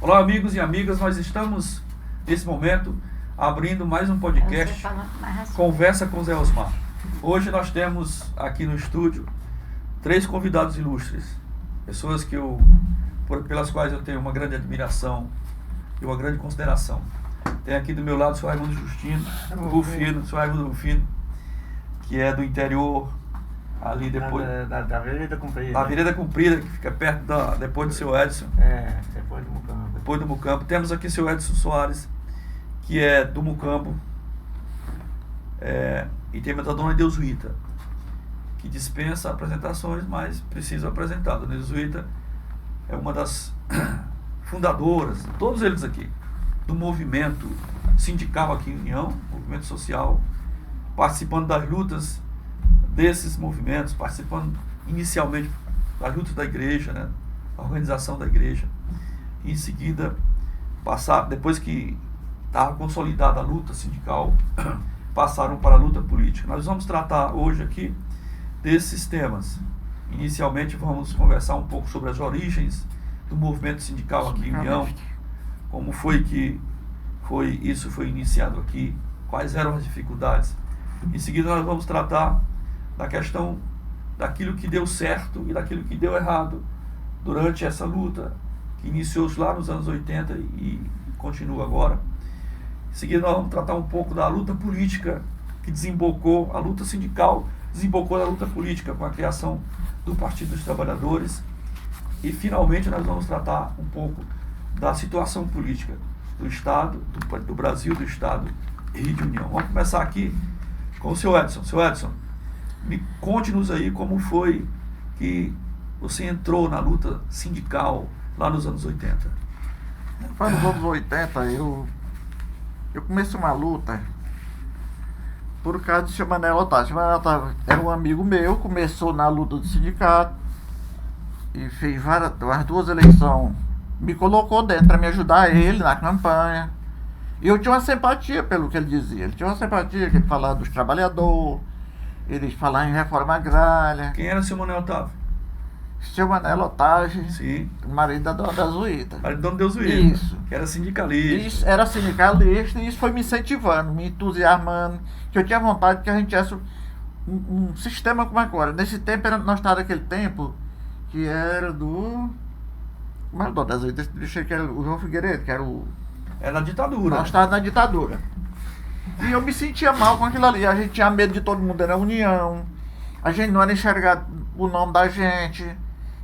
Olá, amigos e amigas, nós estamos nesse momento abrindo mais um podcast Conversa com Zé Osmar. Hoje nós temos aqui no estúdio 3 convidados ilustres, pessoas pelas quais eu tenho uma grande admiração e uma grande consideração. Tem aqui do meu lado o senhor Raimundo Justino, o senhor Raimundo Rufino, que é do interior, ali depois da Vereda Comprida. Da Vereda Comprida, que fica perto depois do seu Edson. Depois do Mucambo. Depois do Mucambo. Temos aqui o seu Edson Soares, que é do Mucambo. E temos a dona Deusuíta, que dispensa apresentações, mas precisa apresentar. A dona Deusuíta é uma das fundadoras, todos eles aqui, do movimento sindical aqui em União, movimento social, participando das lutas desses movimentos, participando inicialmente das lutas da igreja, né, a organização da igreja, e em seguida, depois que estava consolidada a luta sindical, passaram para a luta política. Nós vamos tratar hoje aqui desses temas. Inicialmente vamos conversar um pouco sobre as origens do movimento sindical aqui em União, como foi que isso foi iniciado aqui, quais eram as dificuldades. Em seguida nós vamos tratar da questão daquilo que deu certo e daquilo que deu errado durante essa luta, que iniciou-se lá nos anos 80 e continua agora. Em seguida nós vamos tratar um pouco da luta política que desembocou, a luta sindical desembocou na luta política com a criação do Partido dos Trabalhadores. E finalmente nós vamos tratar um pouco da situação política do Estado, do Brasil, do Estado e de União. Vamos começar aqui com o seu Edson. Seu Edson, conte-nos aí como foi que você entrou na luta sindical lá nos anos 80. Foi nos anos 80, eu comecei uma luta por causa do seu Manel Otávio. O seu Manel Otávio era um amigo meu, começou na luta do sindicato e fez as 2 eleições, me colocou dentro para me ajudar ele na campanha. E eu tinha uma simpatia pelo que ele dizia. Ele tinha uma simpatia que ele falava dos trabalhadores, ele falava em reforma agrária. Quem era o seu Manel Otávio? Seu Manel Otávio, sim, marido da dona Deusuíta. Marido da dona Deusuíta. Isso. Que era sindicalista. Isso, era sindicalista, e isso foi me incentivando, me entusiasmando, que eu tinha vontade que a gente tivesse um sistema como agora. Nesse tempo, nós estávamos naquele tempo que era do... Mas o dona Deusuíta, deixei que era o João Figueiredo, que era o... Era na ditadura. Nós estávamos na ditadura. E eu me sentia mal com aquilo ali. A gente tinha medo de todo mundo, era união. A gente não era enxergar o nome da gente.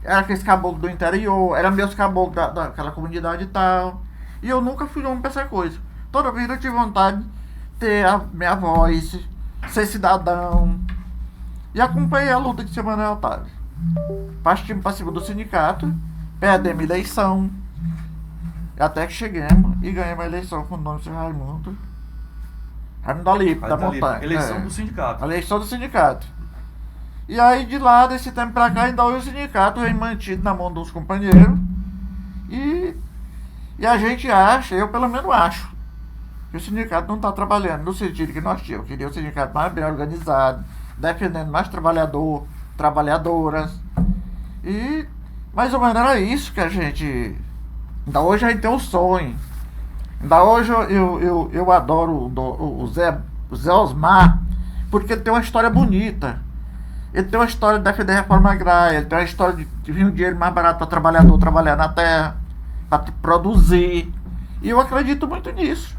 Era aqueles caboclos do interior, era meus caboclos daquela comunidade e tal. E eu nunca fui homem pra essa coisa. Toda vida eu tive vontade de ter a minha voz, ser cidadão. E acompanhei a luta de seu Manel Otávio. Partimos para cima do sindicato, perdemos a eleição. Até que chegamos e ganhamos a eleição com o nome do seu Raimundo. Raimundo Alipe, da Montanha. Eleição do sindicato. A eleição do sindicato. E aí de lá, desse tempo pra cá, ainda hoje o sindicato vem mantido na mão dos companheiros. E a gente acha, eu pelo menos acho, que o sindicato não está trabalhando no sentido que nós tínhamos. Eu queria o sindicato mais bem organizado, defendendo mais trabalhadoras. E mais ou menos era isso que a gente... Ainda hoje a gente tem um sonho. Ainda hoje eu adoro o Zé Osmar, porque ele tem uma história bonita. Ele tem uma história de defender a reforma agrária, ele tem uma história de vir um dinheiro mais barato para o trabalhador trabalhar na terra, para produzir. E eu acredito muito nisso.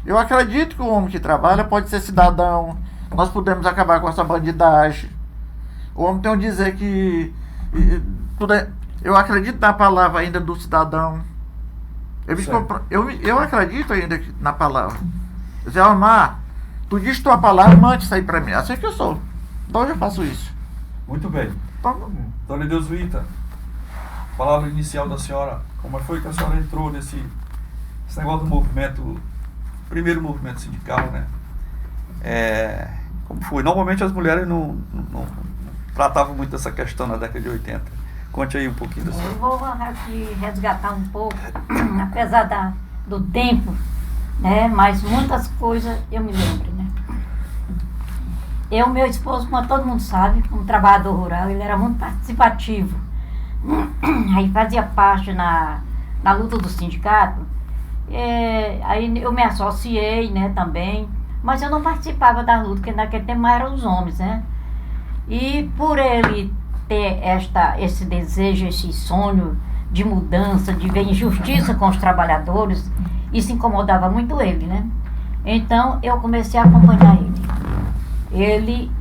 Eu acredito que o homem que trabalha pode ser cidadão. Nós podemos acabar com essa bandidagem. O homem tem um dizer que... Eu acredito na palavra ainda do cidadão. Eu acredito ainda na palavra. Zé Omar, tu diz tua palavra, mande isso aí pra mim. Assim que eu sou. Então eu faço isso. Muito bem. Então, Dona Deusuíta, palavra inicial da senhora. Como foi que a senhora entrou nesse negócio do movimento, primeiro movimento sindical, né? Como foi? Normalmente as mulheres não tratavam muito dessa questão na década de 80. Conte aí um pouquinho da senhora. Eu vou aqui resgatar um pouco, apesar do tempo, né? Mas muitas coisas eu me lembro, né? Meu esposo, como todo mundo sabe, como trabalhador rural, ele era muito participativo. Aí fazia parte na luta do sindicato, aí eu me associei, né, também, mas eu não participava da luta, porque naquele tempo eram os homens, né? E por ele ter esse desejo, esse sonho de mudança, de ver injustiça com os trabalhadores, isso incomodava muito ele, né? Então eu comecei a acompanhar ele. Ele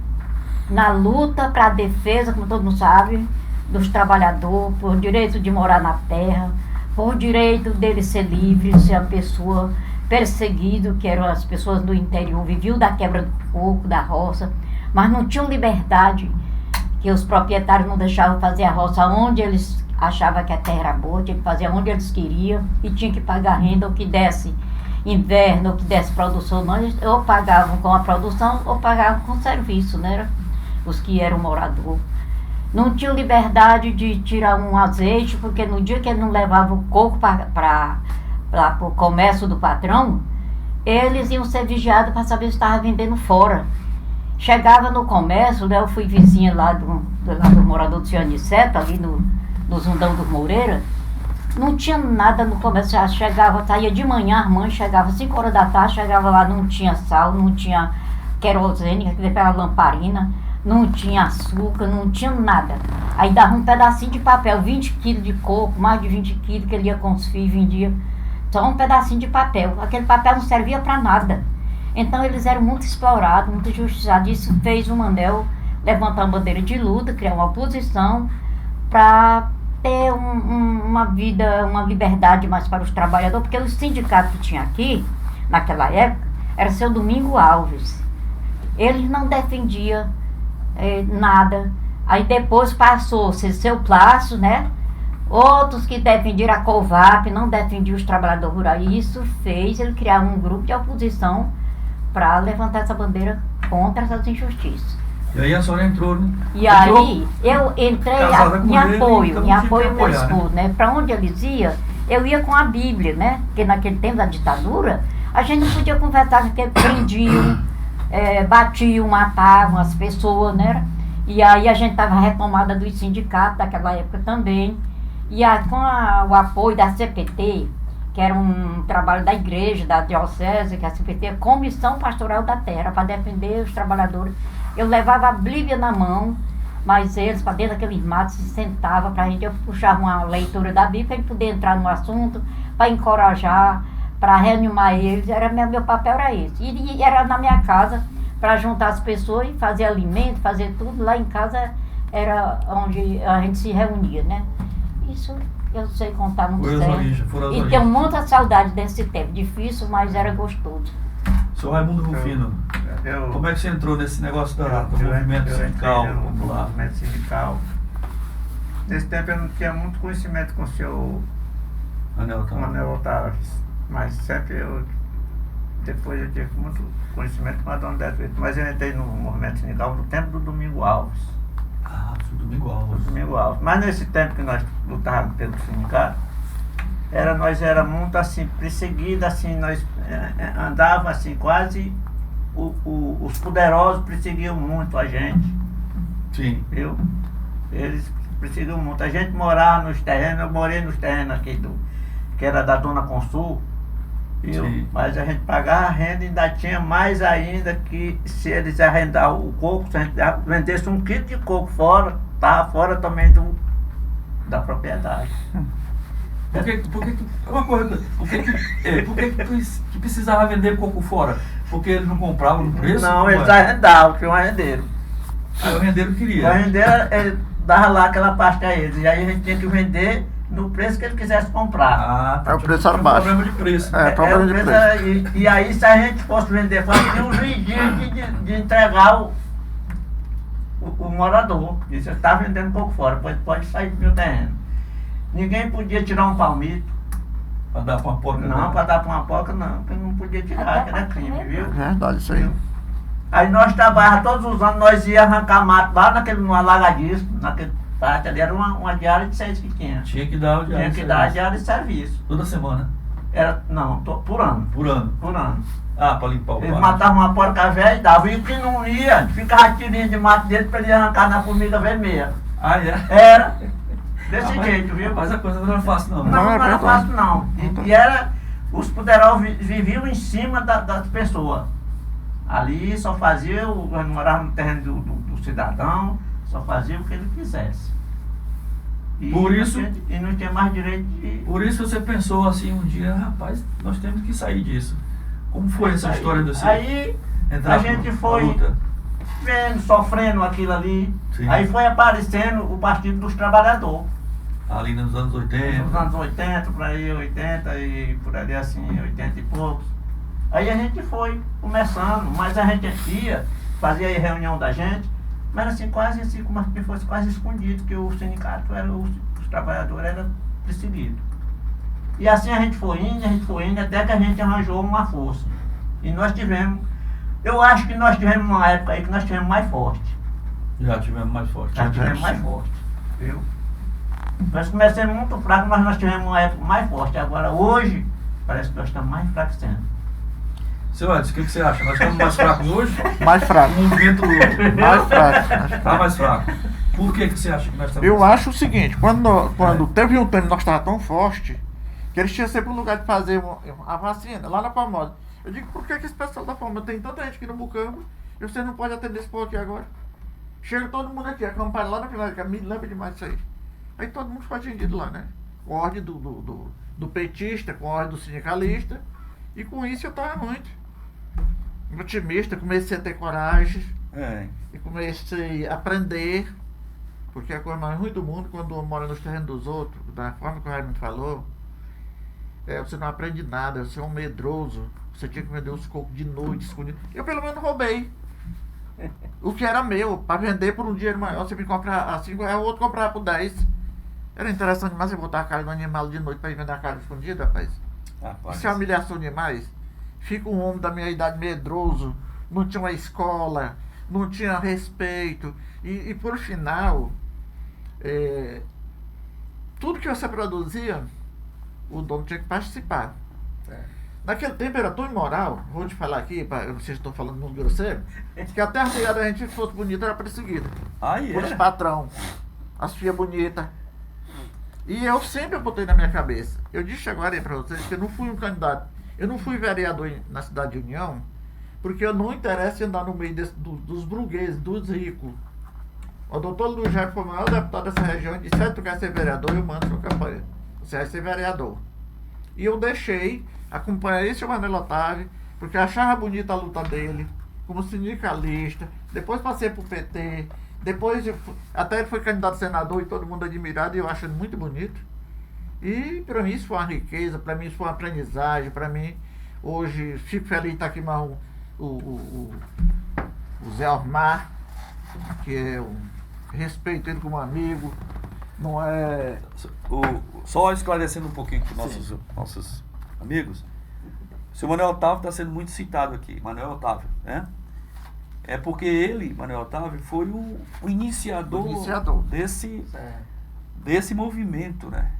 na luta para a defesa, como todo mundo sabe, dos trabalhadores, por direito de morar na terra, por direito dele ser livre, ser uma pessoa perseguida, que eram as pessoas do interior, viviam da quebra do coco, da roça, mas não tinham liberdade, que os proprietários não deixavam fazer a roça onde eles achavam que a terra era boa, tinha que fazer onde eles queriam e tinha que pagar renda, o que desse inverno, o que desse produção, nós ou pagavam com a produção ou pagavam com o né? Os que eram moradores. Não tinham liberdade de tirar um azeite, porque no dia que ele não levava o coco para o comércio do patrão, eles iam ser vigiados para saber se estava vendendo fora. Chegava no comércio, né, eu fui vizinha lá do morador do Senhor Aniceto, ali no Zundão do Moreira, não tinha nada no comércio. Já chegava, saía de manhã, a mãe chegava 5 horas da tarde, chegava lá, não tinha sal, não tinha querosene, aquela lamparina, não tinha açúcar, não tinha nada. Aí dava um pedacinho de papel, 20 quilos de coco, mais de 20 quilos que ele ia com os filhos e vendia. Só um pedacinho de papel. Aquele papel não servia para nada. Então eles eram muito explorados, muito injustiçados. Isso fez o Manel levantar uma bandeira de luta, criar uma oposição para ter uma vida, uma liberdade mais para os trabalhadores, porque o sindicato que tinha aqui, naquela época, era o seu Domingo Alves. Ele não defendia nada. Aí depois passou a ser seu Plácio, né? Outros que defendiam a Covap, não defendiam os trabalhadores rurais. E isso fez ele criar um grupo de oposição para levantar essa bandeira contra essas injustiças. E aí a senhora entrou, né? E aí eu entrei em apoio ao meu esposo, né? Para onde eles iam, eu ia com a Bíblia, né? Porque naquele tempo da ditadura, a gente não podia conversar, porque prendiam, batiam, matavam as pessoas, né? E aí a gente estava retomada dos sindicatos daquela época também. E com o apoio da CPT, que era um trabalho da igreja, da diocese, que a CPT é Comissão Pastoral da Terra, para defender os trabalhadores. Eu levava a Bíblia na mão, mas eles, para dentro daqueles matos, se sentavam para a gente. Eu puxava uma leitura da Bíblia para a gente poder entrar no assunto, para encorajar, para reanimar eles. Meu papel era esse. E era na minha casa, para juntar as pessoas e fazer alimento, fazer tudo. Lá em casa era onde a gente se reunia, né? Isso eu sei contar muito certo. E tenho muita saudade desse tempo. Difícil, mas era gostoso. Senhor Raimundo Rufino, como é que você entrou nesse negócio do movimento sindical? No movimento sindical. Nesse tempo eu não tinha muito conhecimento com o senhor Manel Otávio, mas sempre depois eu tive muito conhecimento com a dona Beatriz. Mas eu entrei no movimento sindical no tempo do Domingo Alves. Ah, foi Domingo Alves. Domingo Alves. Mas nesse tempo que nós lutávamos pelo sindicato, nós era muito assim, perseguidos, assim, nós andávamos assim, quase os poderosos perseguiam muito a gente. Sim. Viu? Eles perseguiam muito. A gente morava nos terrenos, eu morei nos terrenos aqui que era da Dona Consul, viu? Sim. Mas a gente pagava a renda e ainda tinha mais ainda que se eles arrendavam o coco, se a gente vendesse 1 quilo de coco fora, estava fora também da propriedade. Por que precisava vender coco fora? Porque eles não compravam no preço? Não, eles arrendavam, tinha um arrendeiro. Aí o arrendeiro queria. O arrendeiro, ele dava lá aquela parte a eles, e aí a gente tinha que vender no preço que ele quisesse comprar. Ah, tá. O preço era baixo. Problema de preço. Problema de preço. E aí, se a gente fosse vender fora, tinha um juizinho de entregar o morador. E você está vendendo um pouco fora, pode sair do meu terreno. Ninguém podia tirar um palmito. Para dar para uma porca? Não, para dar para uma porca não, porque não podia tirar, que era crime, viu? Verdade, isso aí. Aí nós trabalhávamos todos os anos, nós íamos arrancar mato lá no alagadiço, naquele parte ali, era uma diária de 6 que tinha. Tinha que dar o diário de serviço. Tinha que dar a diária de serviço. Toda semana? Não, por ano. Por ano? Por ano. Ah, para limpar o Eles mato. matavam uma porca velha e davam, e o que não ia, ficava tirinho de mato dele para ele arrancar na formiga vermelha. Ah, é? Era. Desse jeito, viu? Mas a coisa não era fácil, não. Não é era verdade. fácil não. E era, os poderosos viviam em cima das pessoas. Ali só fazia, nós morávamos no terreno do cidadão, só fazia o que ele quisesse. E Por isso- não tinha mais direito de... Por isso você pensou assim um dia, rapaz, nós temos que sair disso. Como foi essa história do Aí entrar a gente na foi luta? vendo, sofrendo aquilo ali. Sim. Aí foi aparecendo o Partido dos Trabalhadores. Ali nos anos 80. Nos anos 80, por aí 80 e por ali assim, 80 e poucos. Aí a gente foi começando, mas a gente ia, fazia aí reunião da gente, mas assim, quase assim, como se fosse quase escondido, que o sindicato era, os trabalhadores eram perseguidos. E assim a gente foi indo, até que a gente arranjou uma força. E nós tivemos, eu acho que nós tivemos uma época aí que nós tivemos mais forte. Já tivemos mais forte. Já tivemos mais forte, viu? Nós começamos muito fraco, mas nós tivemos uma época mais forte. Agora, hoje, parece que nós estamos mais enfraquecendo. Seu Edson, o que você acha? Nós estamos mais fracos hoje? Mais fraco. O movimento Mais fraco. está mais fraco. Por que você acha que nós estamos Eu mais acho o seguinte, quando teve um tempo que nós estávamos tão forte, que eles tinham sempre um lugar de fazer a vacina, lá na Palmosa. Eu digo, por que esse pessoal da Palmosa tem tanta gente aqui no Bucambo e você não pode atender esse povo aqui agora? Chega todo mundo aqui, acampado lá na final, que me lembra demais isso aí. Aí todo mundo foi atendido lá, né? Com a ordem do petista, com a ordem do sindicalista, e com isso eu estava muito otimista, comecei a ter coragem. E comecei a aprender, porque a coisa mais ruim do mundo, quando mora nos terrenos dos outros, da forma que o Raimundo falou, você não aprende nada, você é um medroso, você tinha que vender os cocos de noite, escondido. Eu pelo menos roubei o que era meu, para vender por um dinheiro maior, você me comprar a 5 reais, o outro comprava por 10. Era interessante demais você botar a cara do animal de noite para ir vender a cara escondida, rapaz. Isso é humilhação demais. Fica um homem da minha idade medroso, não tinha uma escola, não tinha respeito. E por final, tudo que você produzia, o dono tinha que participar. Naquele tempo era tão imoral, vou te falar aqui, vocês estão falando muito grosseiro, que até a mulher da gente, se fosse bonita, era perseguida. Por os patrão, as filhas bonitas. E eu sempre botei na minha cabeça. Eu disse agora aí pra vocês que eu não fui um candidato, eu não fui vereador na cidade de União, porque eu não interessa em andar no meio dos burgueses, dos ricos. O doutor Luiz Jair foi o maior deputado dessa região e disse: se tu quer ser vereador, eu mando sua campanha. Você vai ser vereador. E eu deixei, acompanhei esse Manuel Otávio, porque achava bonita a luta dele, como sindicalista. Depois passei pro PT. Depois, até ele foi candidato a senador e todo mundo admirado, e eu acho ele muito bonito. E para mim isso foi uma riqueza, para mim isso foi uma aprendizagem, para mim, hoje, fico feliz de estar aqui mais o Zé Osmar, que eu respeito ele como amigo, não é... Só esclarecendo um pouquinho para os nossos amigos, o seu Manuel Otávio está sendo muito citado aqui, Manuel Otávio, né? É porque ele, Manuel Otávio, foi o iniciador desse movimento, né?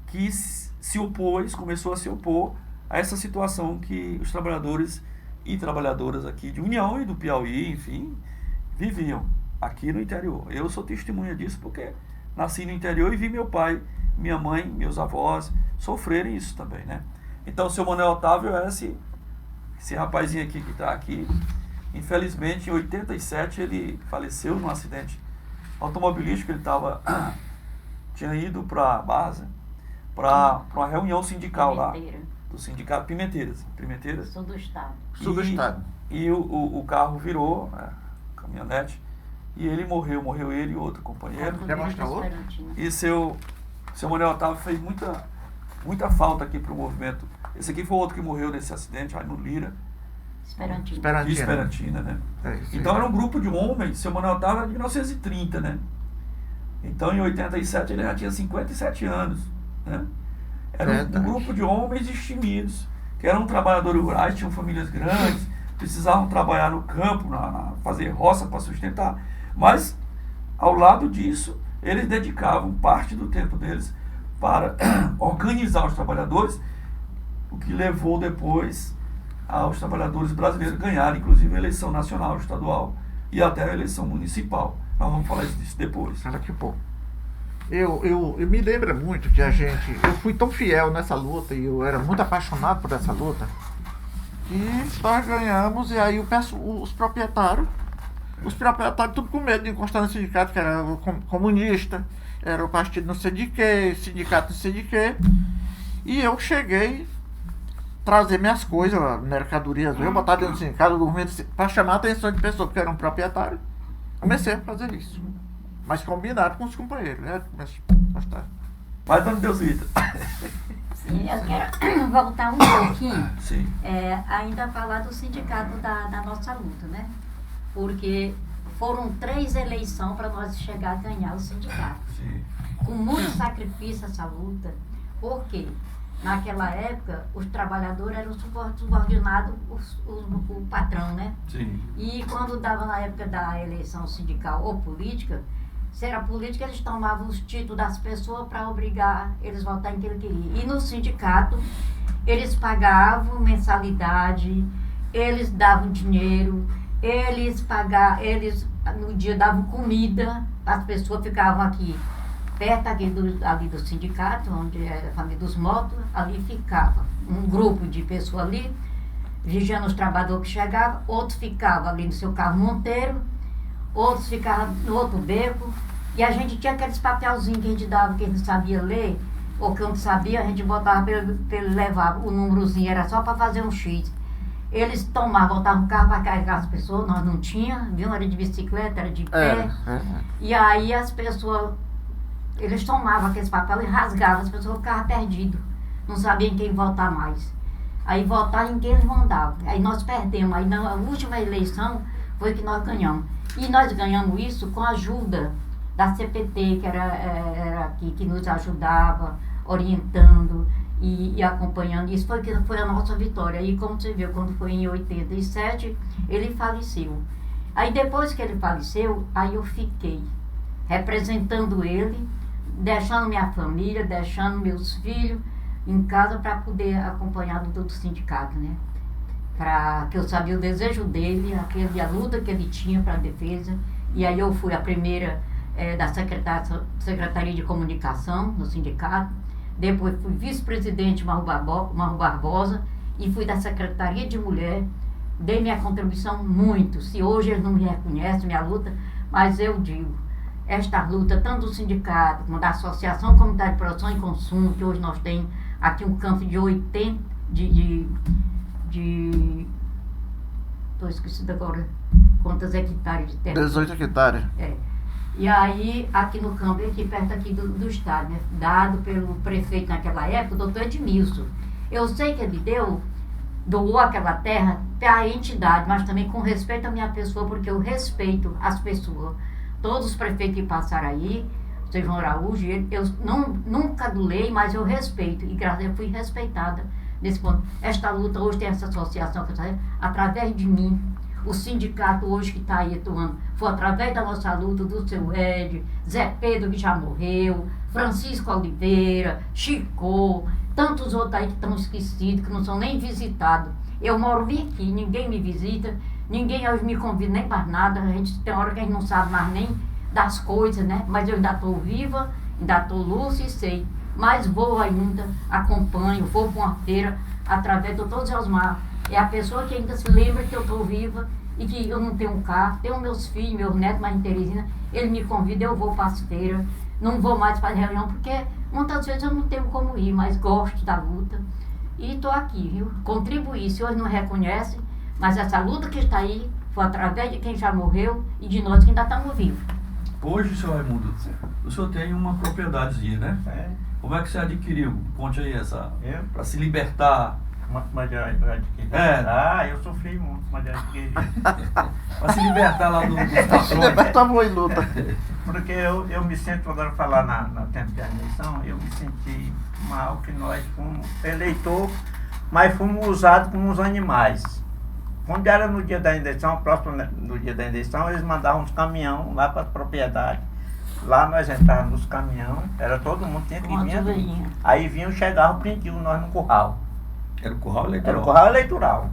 Que se opôs, começou a se opor a essa situação que os trabalhadores e trabalhadoras aqui de União e do Piauí, enfim, viviam aqui no interior. Eu sou testemunha disso porque nasci no interior e vi meu pai, minha mãe, meus avós sofrerem isso também, né? Então, o seu Manuel Otávio é esse rapazinho aqui que está aqui. Infelizmente, em 87, ele faleceu num acidente automobilístico. Ele tinha ido para a base, para uma reunião sindical lá, do sindicato Pimenteiras. Sul do estado. E o carro virou, caminhonete, e ele morreu ele e outro companheiro. E seu Manuel Otávio fez muita falta aqui para o movimento. Esse aqui foi outro que morreu nesse acidente, aí no Lira. Esperantina, né? Então era um grupo de homens, seu Manuel Otávio era de 1930, né? Então em 87 ele já tinha 57 anos, né? Era um grupo de homens destemidos, que eram trabalhadores rurais, tinham famílias grandes, precisavam trabalhar no campo, fazer roça para sustentar, mas ao lado disso eles dedicavam parte do tempo deles para organizar os trabalhadores, o que levou depois aos trabalhadores brasileiros ganharem, inclusive, a eleição nacional, estadual e até a eleição municipal. Nós vamos falar disso depois. Daqui a pouco. eu me lembro muito que eu fui tão fiel nessa luta e eu era muito apaixonado por essa luta, que nós ganhamos e aí os proprietários tudo com medo de encostar no sindicato, que era o comunista, era o partido não sei de quê, sindicato não sei de quê, e eu cheguei trazer minhas coisas, mercadorias, eu botar dentro do sindicato, dormindo, para chamar a atenção de pessoas que eram proprietários. Comecei a fazer isso, mas combinado com os companheiros, né? Comecei a gostar. Mas, dona Deusita. Sim, eu quero voltar um pouquinho, Sim. ainda falar do sindicato da nossa luta, né? Porque foram 3 eleições para nós chegar a ganhar o sindicato. Sim. Com muito sacrifício essa luta, porque naquela época os trabalhadores eram subordinados ao patrão, né? Sim. E quando dava na época da eleição sindical ou política, se era política, eles tomavam os títulos das pessoas para obrigar eles a votar em quem ele queria. E no sindicato, eles pagavam mensalidade, eles davam dinheiro, eles no dia davam comida, as pessoas ficavam aqui, perto ali do sindicato, onde era a família dos motos, ali ficava um grupo de pessoas ali, vigiando os trabalhadores que chegavam, outros ficavam ali no seu carro monteiro, outros ficavam no outro beco, e a gente tinha aqueles papelzinhos que a gente dava, que não sabia ler, ou que não sabia, a gente botava para ele levar o númerozinho, era só para fazer um X. Eles botavam o carro para carregar as pessoas, nós não tínhamos, viu? Era de bicicleta, era de pé. E aí as pessoas, eles tomavam aqueles papéis e rasgavam, as pessoas ficavam perdidas, não sabiam quem votar mais. Aí votar em quem eles mandavam. Aí nós perdemos. Aí na última eleição foi que nós ganhamos. E nós ganhamos isso com a ajuda da CPT, que era aqui, que nos ajudava, orientando e acompanhando. Isso foi a nossa vitória. E como você viu, quando foi em 87, ele faleceu. Aí depois que ele faleceu, aí eu fiquei representando ele, deixando minha família, deixando meus filhos em casa para poder acompanhar do sindicato, né? Que eu sabia o desejo dele, a luta que ele tinha para a defesa. E aí eu fui a primeira da Secretaria de Comunicação no sindicato, depois fui vice-presidente Marro Barbosa e fui da Secretaria de Mulher, dei minha contribuição muito. Se hoje eles não me reconhecem, minha luta, mas eu digo, esta luta, tanto do sindicato como da Associação Comunitária de Produção e Consumo, que hoje nós temos aqui um campo de 80, estou esquecida agora quantas hectares de terra. 18 hectares. E aí, aqui no campo, aqui perto aqui do estado, né, dado pelo prefeito naquela época, o doutor Edmilson. Eu sei que ele doou aquela terra para a entidade, mas também com respeito à minha pessoa, porque eu respeito as pessoas. Todos os prefeitos que passaram aí, o Sr. João Araújo, eu nunca adulei, mas eu respeito, e graças a Deus fui respeitada nesse ponto. Esta luta hoje tem essa associação que está através de mim. O sindicato hoje que está aí atuando foi através da nossa luta, do seu Ed, Zé Pedro, que já morreu, Francisco Oliveira, Chico, tantos outros aí que estão esquecidos, que não são nem visitados. Eu moro bem aqui, ninguém me visita, ninguém hoje me convida nem para nada. A gente tem hora que a gente não sabe mais nem das coisas, né? Mas eu ainda estou viva, ainda estou lúcida e sei. Mas vou ainda, acompanho, vou para uma feira através do Dr. Zé Osmar. É a pessoa que ainda se lembra que eu estou viva e que eu não tenho um carro, tenho meus filhos, meus netos, mas em Teresina, ele me convida, eu vou para as feiras, não vou mais para a reunião, porque muitas vezes eu não tenho como ir, mas gosto da luta. E estou aqui, viu? Contribuir, se hoje não reconhece, mas essa luta que está aí foi através de quem já morreu e de nós que ainda estamos vivos. Hoje, senhor Raimundo, o senhor tem uma propriedadezinha, né? Como é que você adquiriu? Conte aí essa, para se libertar. Mas eu adquiri. Eu sofri muito, mas eu adquiri. Para se libertar lá dos patrões. Liberta a em luta. Porque eu me sinto, quando eu falar na tempo da eleição, eu me senti mal que nós fomos eleitor, mas fomos usados como os animais. Quando era no dia da eleição, próximo do dia da eleição, eles mandavam uns caminhões lá para a propriedade. Lá nós entrávamos nos caminhões, era todo mundo tinha que vir. Aí vinham, chegavam, prendiam nós no curral. Era o curral eleitoral? Era o curral eleitoral.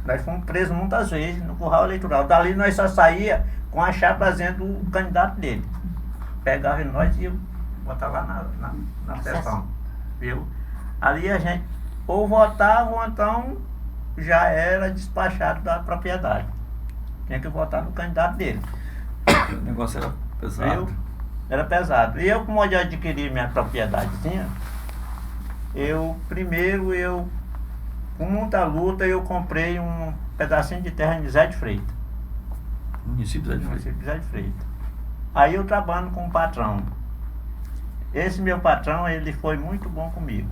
Nós fomos presos muitas vezes no curral eleitoral. Dali nós só saía com a chapazinha do candidato dele. Pegava nós e botar lá na sessão, viu? Ali a gente ou votava ou então já era despachado da propriedade. Tinha que votar no candidato dele. O negócio era pesado. Viu? Era pesado. E eu, como eu adquiri minha propriedadezinha, com muita luta, eu comprei um pedacinho de terra em Zé de Freitas. Município de Freitas. Município de Zé de Freitas. Aí eu trabalho com um patrão. Esse meu patrão, ele foi muito bom comigo.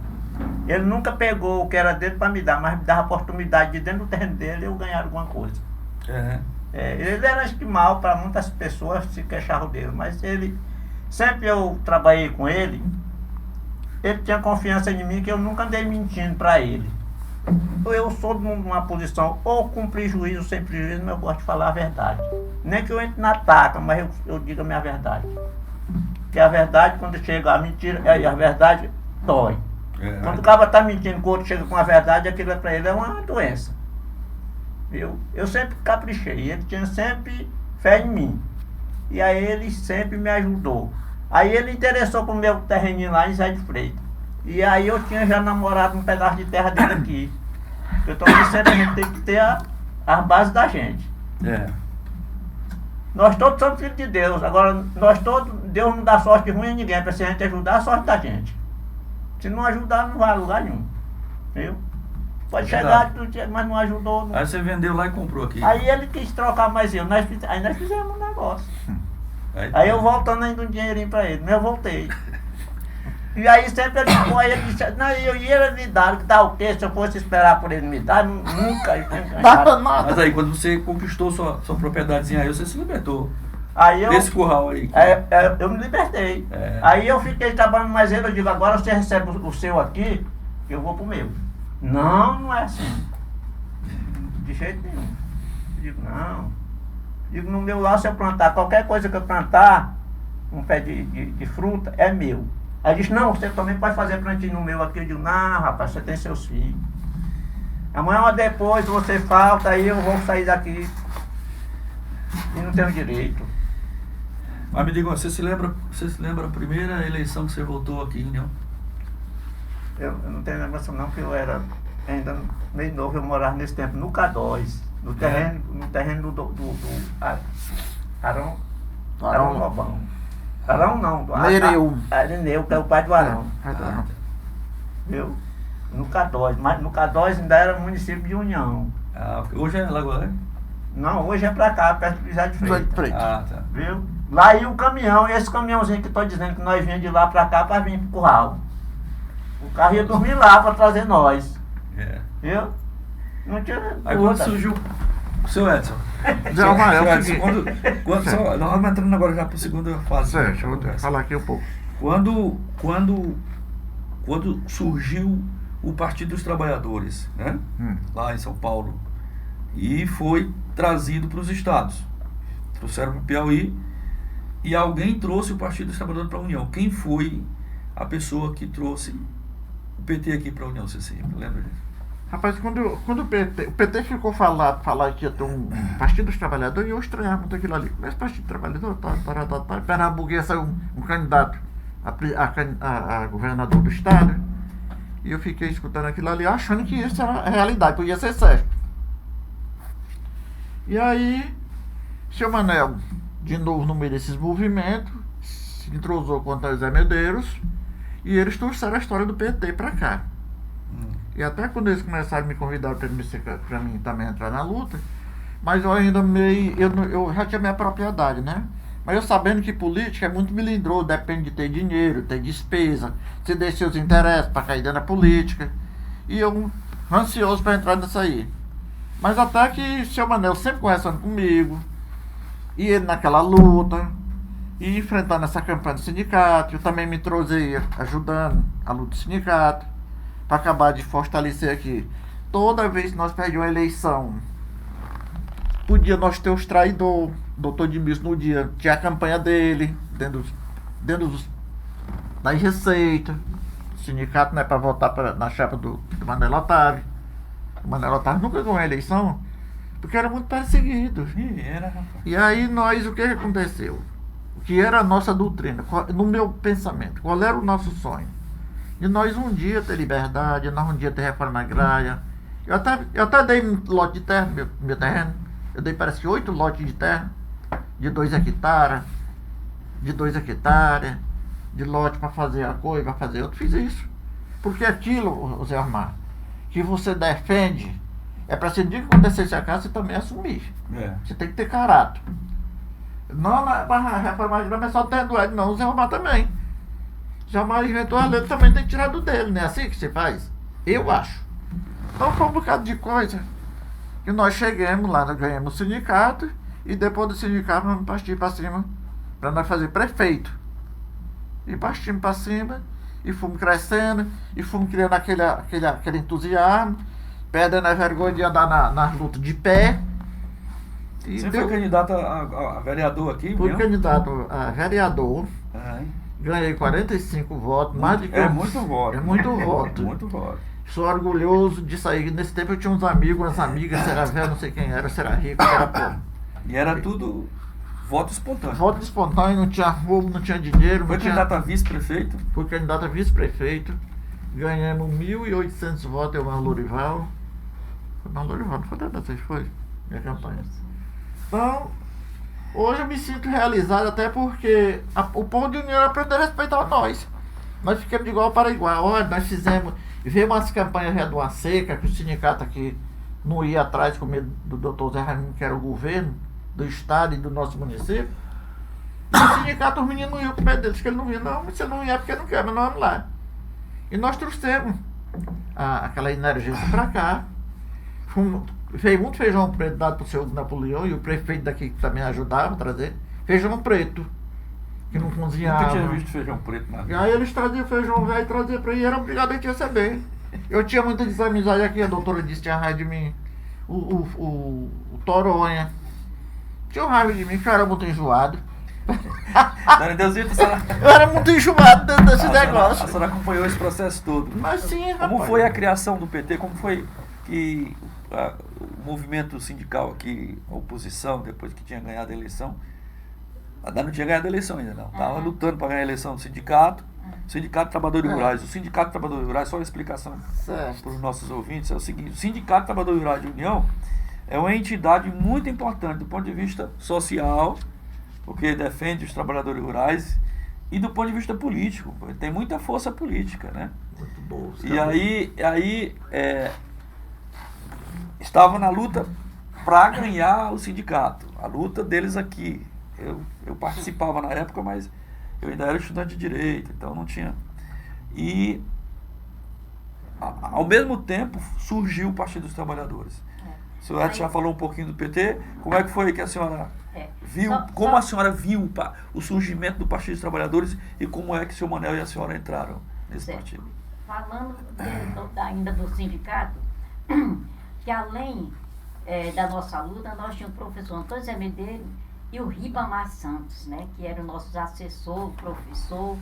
Ele nunca pegou o que era dele para me dar, mas me dava a oportunidade de dentro do terreno dele eu ganhar alguma coisa. Ele era acho que mal para muitas pessoas se queixavam dele, mas ele, sempre eu trabalhei com ele tinha confiança em mim que eu nunca andei mentindo para ele. Eu sou de uma posição ou com prejuízo ou sem prejuízo, mas eu gosto de falar a verdade. Nem que eu entre na taca, mas eu digo a minha verdade. Porque a verdade, quando chega a mentira, a verdade dói. Quando o cara está mentindo, o outro chega com a verdade, aquilo para ele é uma doença. Eu sempre caprichei, ele tinha sempre fé em mim. E aí ele sempre me ajudou. Aí ele interessou pro meu terreninho lá em Zé de Freitas. E aí eu tinha já namorado um pedaço de terra dele aqui. Eu também sempre a gente tem que ter as bases da gente. Nós todos somos filhos de Deus. Agora, Deus não dá sorte ruim a ninguém. Para se a gente ajudar, a sorte da gente. Se não ajudar, não vai a lugar nenhum. Viu? Pode chegar, mas não ajudou. Não. Aí você vendeu lá e comprou aqui. Aí ele quis trocar mais eu. Aí nós fizemos um negócio. Aí eu voltando ainda um dinheirinho para ele. Mas eu voltei. E aí sempre ele disse, não, eu ia lhe dar, que dá o quê? Se eu fosse esperar por ele me dar, nunca. Mas aí, quando você conquistou sua propriedadezinha aí, você se libertou desse curral aí. Eu me libertei. Aí eu fiquei trabalhando mais ele, eu digo, agora você recebe o seu aqui, eu vou pro meu. Não é assim. De jeito nenhum. Eu digo, não. Digo, no meu lá, se eu plantar, qualquer coisa que eu plantar, um pé de fruta, é meu. Aí disse, não, você também pode fazer plantio no meu aqui. Eu digo, não, rapaz, você tem seus filhos. Amanhã ou depois você falta, aí eu vou sair daqui. E não tenho direito. Mas me diga, você se lembra a primeira eleição que você votou aqui em União? Eu não tenho lembrança não, porque eu era ainda meio novo, eu morava nesse tempo no K2, no terreno do Arão Lobão. Arão não, do Areneu, que é o pai do Arão. Viu? No K2, mas no K2 ainda era município de União. Hoje é Lagoa? Não, hoje é pra cá, perto de Zé de Freitas. Tá. Viu? Lá ia o caminhão, esse caminhãozinho que eu tô dizendo que nós vinha de lá pra cá pra vir pro curral. O carro ia dormir lá para trazer nós. Viu? Não tinha. Aí quando surgiu. Seu Edson. Nós vamos entrando agora já para a segunda fase. Deixa eu falar aqui um pouco. Quando surgiu o Partido dos Trabalhadores, né? Lá em São Paulo, e foi trazido para os estados. Trouxeram para o Piauí e alguém trouxe o Partido dos Trabalhadores para a União. Quem foi a pessoa que trouxe o PT aqui para a União, você sempre lembra disso? Rapaz, quando o PT ficou falar que ia ter um Partido dos Trabalhadores, eu estranhava muito aquilo ali. Mas Partido dos Trabalhadores, em Pernambuco ia sair um candidato a governador do estado, e eu fiquei escutando aquilo ali, achando que isso era a realidade, podia ser certo. E aí, seu Manel, de novo no meio desses movimentos, se entrosou contra os Zé Medeiros, e eles trouxeram a história do PT para cá. E até quando eles começaram a me convidar para mim também entrar na luta, mas eu ainda eu já tinha minha propriedade, né? Mas eu sabendo que política é muito melindroso, depende de ter dinheiro, ter despesa, se deixa seus interesses para cair dentro da política. E eu ansioso para entrar nisso aí. Mas até que o seu Manel sempre conversando comigo, e ele naquela luta, e enfrentando essa campanha do sindicato, eu também me trozei ajudando a luta do sindicato, para acabar de fortalecer aqui. Toda vez que nós perdíamos uma eleição, podia nós ter os traidores. Doutor Dimis no dia tinha a campanha dele, dentro das receitas. O sindicato não é para votar na chapa do Manuel Otávio. O Manuel Otávio nunca ganhou a eleição, porque era muito perseguido. Era, rapaz. E aí o que aconteceu? o que era a nossa doutrina, no meu pensamento, qual era o nosso sonho. De nós um dia ter liberdade, nós um dia ter reforma agrária. Eu até dei um lote de terra, meu terreno. Eu dei parece que 8 lotes de terra, de 2 hectares, de lote para fazer a coisa, para fazer outro. Fiz isso. Porque aquilo, Zé Armar, que você defende, é para se um dia que acontecesse a casa, você também assumir. Você tem que ter caráter. Não, para reformar agrária não é só o terreno do Ed, não, o Zé Armar também. Zé Armar inventou a lei, também tem que tirar do dele, não é assim que se faz? Eu acho. Então foi um bocado de coisa que nós chegamos lá, nós ganhamos o sindicato e depois do sindicato vamos partir para cima para nós fazer prefeito. E partimos para cima e fomos crescendo e fomos criando aquele entusiasmo, perdendo a vergonha de andar nas lutas de pé. E você foi candidato a vereador aqui? Fui candidato a vereador. Ganhei 45 votos, mais de que muito voto. É muito voto. Muito voto. Sou orgulhoso disso aí. Nesse tempo eu tinha uns amigos, umas amigas, se era velho, não sei quem era, se era rico, se era pobre. E era tudo voto espontâneo. Voto espontâneo, não tinha roubo, não tinha dinheiro. Foi candidato a vice-prefeito? Fui candidato a vice-prefeito. Ganhamos 1.800 votos, eu mais Lourival. Foi mais Lourival, não foi nada, vocês foi? Minha campanha. Então, hoje eu me sinto realizado até porque o povo de União aprendeu a respeitar nós. Nós ficamos de igual para igual. Olha, nós fizemos... Veio umas campanhas já de uma seca, que o sindicato aqui não ia atrás com medo do doutor Zé Raimundo, que era o governo do estado e do nosso município. E o sindicato, os meninos não iam com medo deles, que ele não vinha. Não, você não ia porque não quer, mas nós vamos lá. E nós trouxemos aquela energência para cá. Veio muito feijão preto dado para o seu Napoleão e o prefeito daqui que também ajudava a trazer. Feijão preto. Que não cozinhava. Nunca tinha visto feijão preto na vida. E aí eles traziam feijão velho, traziam para ele e era obrigado a gente receber. Eu tinha muita desamizade aqui, a doutora disse que tinha raiva de mim. O Toronha. Tinha raiva de mim, que eu era muito enjoado. Dona Deusita, eu era muito enjoado dentro desse negócio. A senhora acompanhou esse processo todo. Mas sim, rapaz. Como foi a criação do PT? Como foi que o movimento sindical aqui, a oposição, depois que tinha ganhado a eleição, não tinha ganhado a eleição ainda não. Estava lutando para ganhar a eleição do sindicato. Sindicato de Trabalhadores Rurais. O Sindicato de Trabalhadores Rurais, só uma explicação para os nossos ouvintes, é o seguinte: o Sindicato de Trabalhadores Rurais de União é uma entidade muito importante do ponto de vista social, porque defende os trabalhadores rurais, e do ponto de vista político. Tem muita força política, né? Muito bom. E aí estava na luta para ganhar o sindicato. A luta deles aqui. Eu participava na época, mas eu ainda era estudante de Direito, então não tinha. E, ao mesmo tempo, surgiu o Partido dos Trabalhadores. A senhora já falou um pouquinho do PT. Como é que foi que a senhora viu, a senhora viu o surgimento do Partido dos Trabalhadores e como é que o senhor Manel e a senhora entraram nesse partido? Falando ainda do sindicato, que além da nossa luta, nós tínhamos o professor Antônio Zé Medeiros e o Ribamar Santos, né, que era o nosso assessor, professor,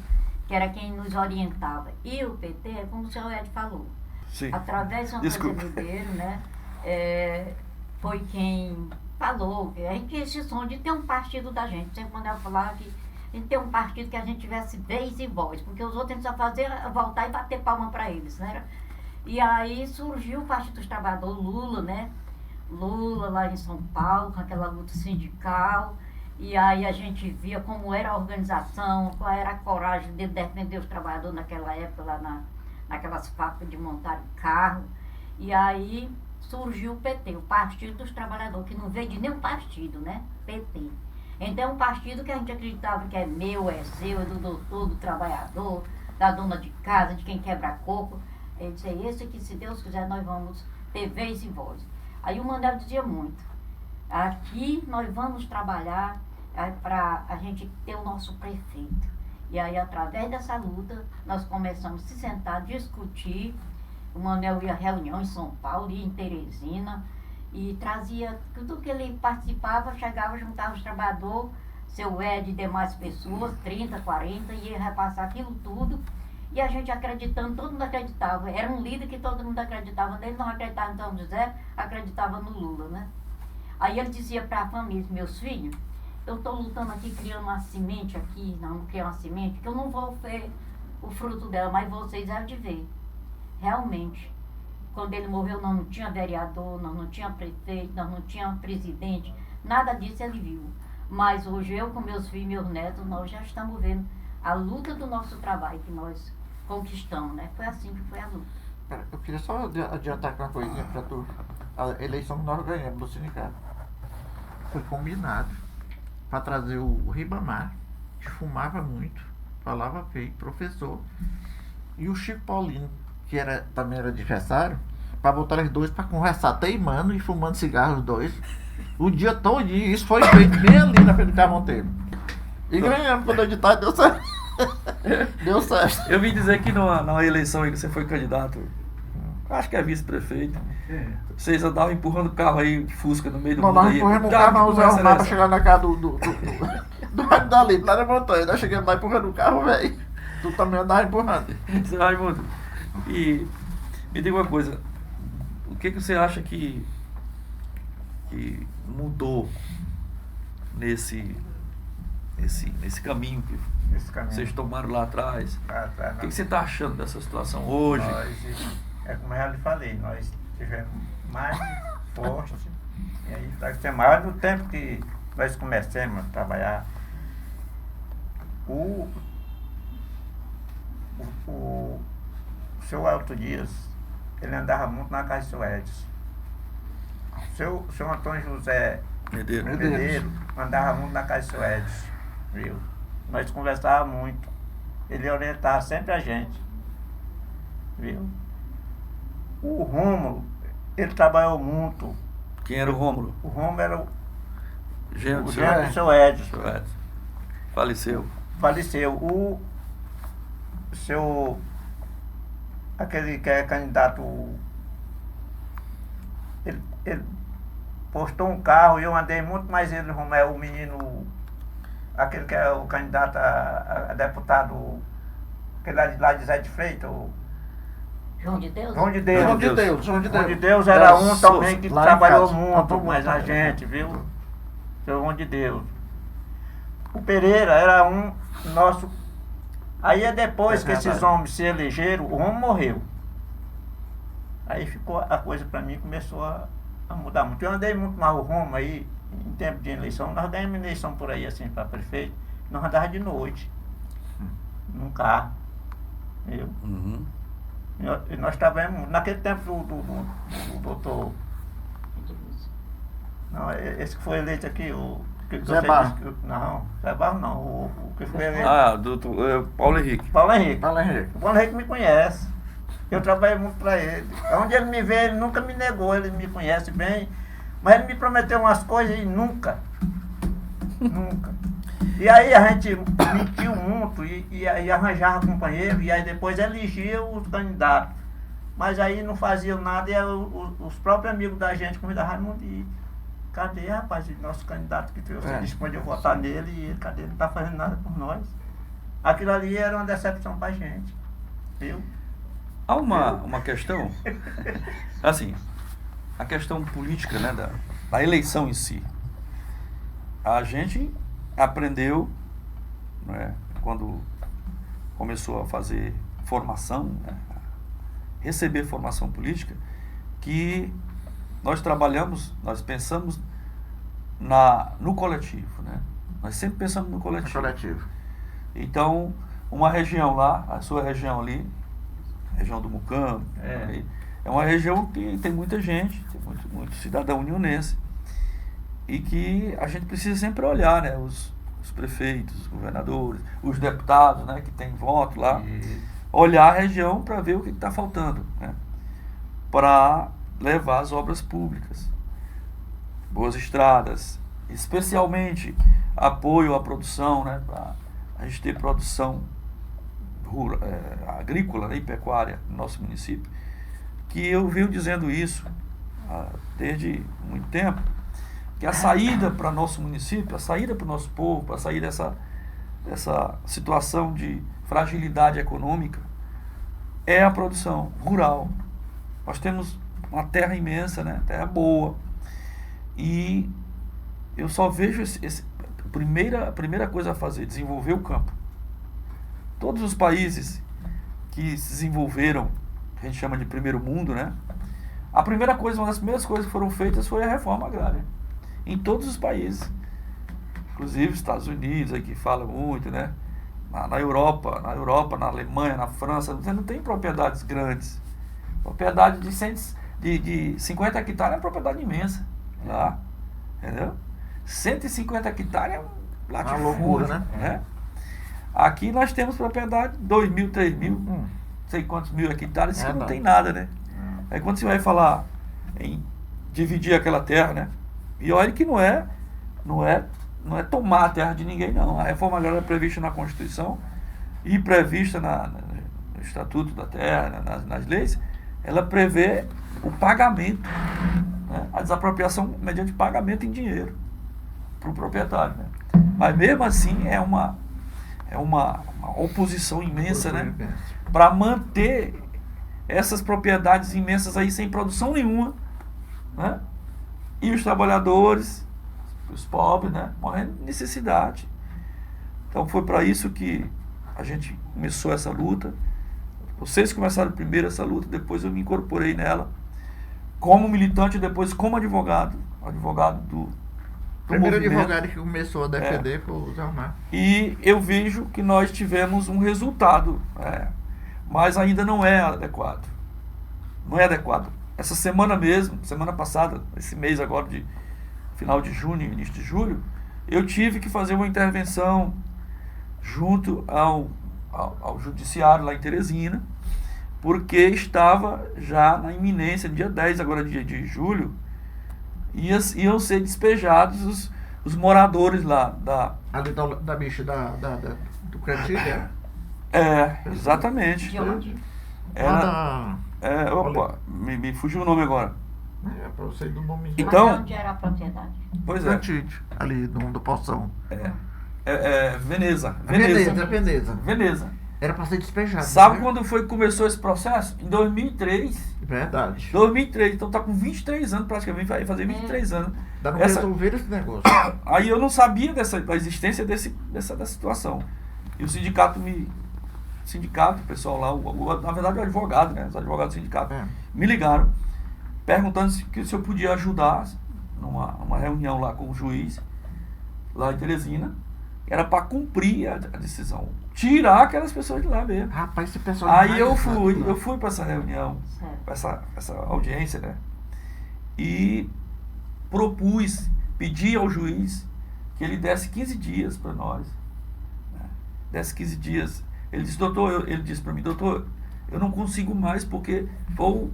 que era quem nos orientava. E o PT, como o senhor Ed falou, sim, através do Antônio Zé Medeiros, né, foi quem falou que a gente tinha esse sonho de ter um partido da gente. Sempre quando eu falava que a gente ter um partido que a gente tivesse vez e voz, porque os outros só faziam voltar e bater palma para eles, né? E aí surgiu o Partido dos Trabalhadores, Lula, né? Lula lá em São Paulo, com aquela luta sindical, e aí a gente via como era a organização, qual era a coragem de defender os trabalhadores naquela época, lá naquelas fábricas de montar carro, e aí surgiu o PT, o Partido dos Trabalhadores, que não veio de nenhum partido, né? PT. Então é um partido que a gente acreditava que é meu, é seu, é do doutor, do trabalhador, da dona de casa, de quem quebra coco. Ele disse, é esse que, se Deus quiser, nós vamos ter vez e voz. Aí o Manel dizia muito, aqui nós vamos trabalhar para a gente ter o nosso prefeito. E aí, através dessa luta, nós começamos a se sentar, discutir. O Manel ia a reunião em São Paulo, ia em Teresina, e trazia tudo que ele participava, chegava, juntava os trabalhadores, seu Ed e demais pessoas, 30, 40, ia repassar aquilo tudo. E a gente acreditando, todo mundo acreditava. Era um líder que todo mundo acreditava nele, não acreditava no José, acreditava no Lula, né? Aí ele dizia para a família, meus filhos, eu estou lutando aqui, criando uma semente aqui, não criar uma semente, que eu não vou ver o fruto dela, mas vocês hão de ver. Realmente. Quando ele morreu, nós não tinha vereador, nós não tinha prefeito, nós não tinha presidente, nada disso ele viu. Mas hoje eu com meus filhos e meus netos, nós já estamos vendo a luta do nosso trabalho que nós conquistamos, né? Foi assim que foi a luta. Pera, eu queria só adiantar uma coisinha pra tu. A eleição que nós ganhamos do sindicato foi combinado para trazer o Ribamar, que fumava muito, falava feio, professor, e o Chico Paulino, que também era adversário, para botar os dois para conversar, teimando e fumando cigarro os dois, o dia todo. Isso foi feito bem ali na frente do Carlos Monteiro. E ganhamos quando o edital deu certo. Deu certo. Eu vim dizer que na eleição aí que você foi candidato, acho que é vice-prefeito, vocês andavam empurrando o carro aí, Fusca, no meio do Não, mundo nós aí. empurramos o Tá, carro, que nós usamos conversa o mapa é para chegar na casa do Rádio da Libre, lá na montanha. Nós chegamos lá empurrando o carro, velho. Tu também andava empurrando. essa? Raimundo, e me diga uma coisa, o que você acha que mudou nesse caminho que Esse caminho. vocês tomaram lá atrás? O que você está achando dessa situação hoje? É como eu já lhe falei, nós tivemos mais forte, e aí nós temos maior no tempo que nós começamos a trabalhar. O seu Alto Dias, ele andava muito na casa do seu Edson. O seu Antônio José Medeiro andava muito na casa do seu Edson, viu? Nós conversávamos muito. Ele orientava sempre a gente, viu? O Rômulo, ele trabalhou muito. Quem era o Rômulo? O Rômulo era o Genro do genro do seu Edson. seu Edson. Faleceu. Faleceu. O seu... Aquele que é candidato... Ele postou um carro e eu andei muito mais ele, Romeu, o menino... Aquele que é o candidato a deputado... Aquele lá de Zé de Freitas, o... João de Deus? João de Deus. João de João de Deus. Deus era um também que Lá em trabalhou casa. muito mais a gente, viu? Seu João de Deus. O Pereira era um nosso... Aí é depois que esses homens se elegeram, o homem morreu. Aí ficou a coisa pra mim, começou a mudar muito. Eu andei muito mais o Roma aí, em tempo de eleição. Nós ganhamos eleição por aí, assim, para prefeito. Nós andávamos de noite, num carro. Viu? Uhum. E nós trabalhamos naquele tempo do doutor. Não, esse que foi eleito aqui, o. Zé Barro. Não, Zé Barro não. O que foi eleito. Paulo Henrique. Paulo Henrique. Fala, Henrique. O Paulo Henrique me conhece. Eu trabalhei muito para ele. Onde ele me vê, ele nunca me negou, ele me conhece bem. Mas ele me prometeu umas coisas e nunca. Nunca. E aí a gente mentiu muito e arranjava companheiro e aí depois elegia os candidatos. Mas aí não faziam nada e os próprios amigos da gente convidavam Raimundo e cadê, rapaz, o nosso candidato que você disse que podia votar nele e ele, cadê? Ele não está fazendo nada por nós. Aquilo ali era uma decepção para a gente. Viu? Há uma questão, assim, a questão política, né, da eleição em si. A gente aprendeu, né, quando começou a fazer formação, né, receber formação política, que nós pensamos no coletivo, né? Nós sempre pensamos no coletivo. Então, uma região lá, a sua região ali, região do Mucambo, é uma região que tem muita gente, tem muito cidadão unionense, e que a gente precisa sempre olhar, né, os prefeitos, os governadores, os deputados, né, que tem voto lá, olhar a região para ver o que está faltando, né, para levar as obras públicas, boas estradas, especialmente apoio à produção, né, para a gente ter produção agrícola, né, e pecuária no nosso município, que eu venho dizendo isso desde muito tempo, que a saída para nosso município, a saída para o nosso povo, para sair dessa situação de fragilidade econômica, é a produção rural. Nós temos uma terra imensa, né? Terra boa. E eu só vejo a primeira coisa a fazer, desenvolver o campo. Todos os países que se desenvolveram, que a gente chama de primeiro mundo, né? A primeira coisa, uma das primeiras coisas que foram feitas foi a reforma agrária. Em todos os países. Inclusive os Estados Unidos, aí que fala muito, né? Na Europa, na Alemanha, na França, você não tem propriedades grandes. Propriedade de 50 hectares é uma propriedade imensa. Lá, entendeu? 150 hectares é um latifúndio, uma loucura, né? Aqui nós temos propriedade 2.000, 3.000, não sei quantos mil hectares, que não tem nada, né? Aí quando você vai falar em dividir aquela terra, né? E olha que não é tomar a terra de ninguém, não. A reforma agrária é prevista na Constituição e prevista no Estatuto da Terra, nas leis, ela prevê o pagamento, né? A desapropriação mediante pagamento em dinheiro para o proprietário, né? Mas mesmo assim é uma oposição imensa, né? Para manter essas propriedades imensas aí sem produção nenhuma, né? E os trabalhadores, os pobres, né? Morrendo de necessidade. Então foi para isso que a gente começou essa luta. Vocês começaram primeiro essa luta, depois eu me incorporei nela como militante, depois como advogado do primeiro movimento. advogado que começou a defender foi o Zé Omar. E eu vejo que nós tivemos um resultado, mas ainda não é adequado. Não é adequado. Essa semana mesmo, semana passada, esse mês agora de final de junho, início de julho, eu tive que fazer uma intervenção junto ao judiciário lá em Teresina, porque estava já na iminência, dia 10 agora de julho, iam ser despejados os moradores lá ali da bicha do Cantilho, né? Exatamente. De onde? Me fugiu o nome agora. Para você ir do nome. Então, Mas onde era a propriedade? Pois é. Cantilho, ali do Poção. Veneza. Veneza. Era para ser despejado. Sabe né? quando foi que começou esse processo? Em 2003. Verdade. 2003, então tá com 23 anos praticamente, vai fazer 23 anos. Dá pra resolver esse negócio. Aí eu não sabia da existência dessa situação. E o sindicato, o pessoal lá, na verdade o advogado, né? Os advogados do sindicato me ligaram, perguntando se eu podia ajudar numa reunião lá com o juiz, lá em Teresina. Era para cumprir a decisão. Tirar aquelas pessoas de lá mesmo. Rapaz, esse pessoal... Aí eu fui para essa reunião, para essa audiência, né? E pedi ao juiz que ele desse 15 dias para nós. Né? Desse 15 dias. Ele disse para mim, doutor, eu não consigo mais porque foi o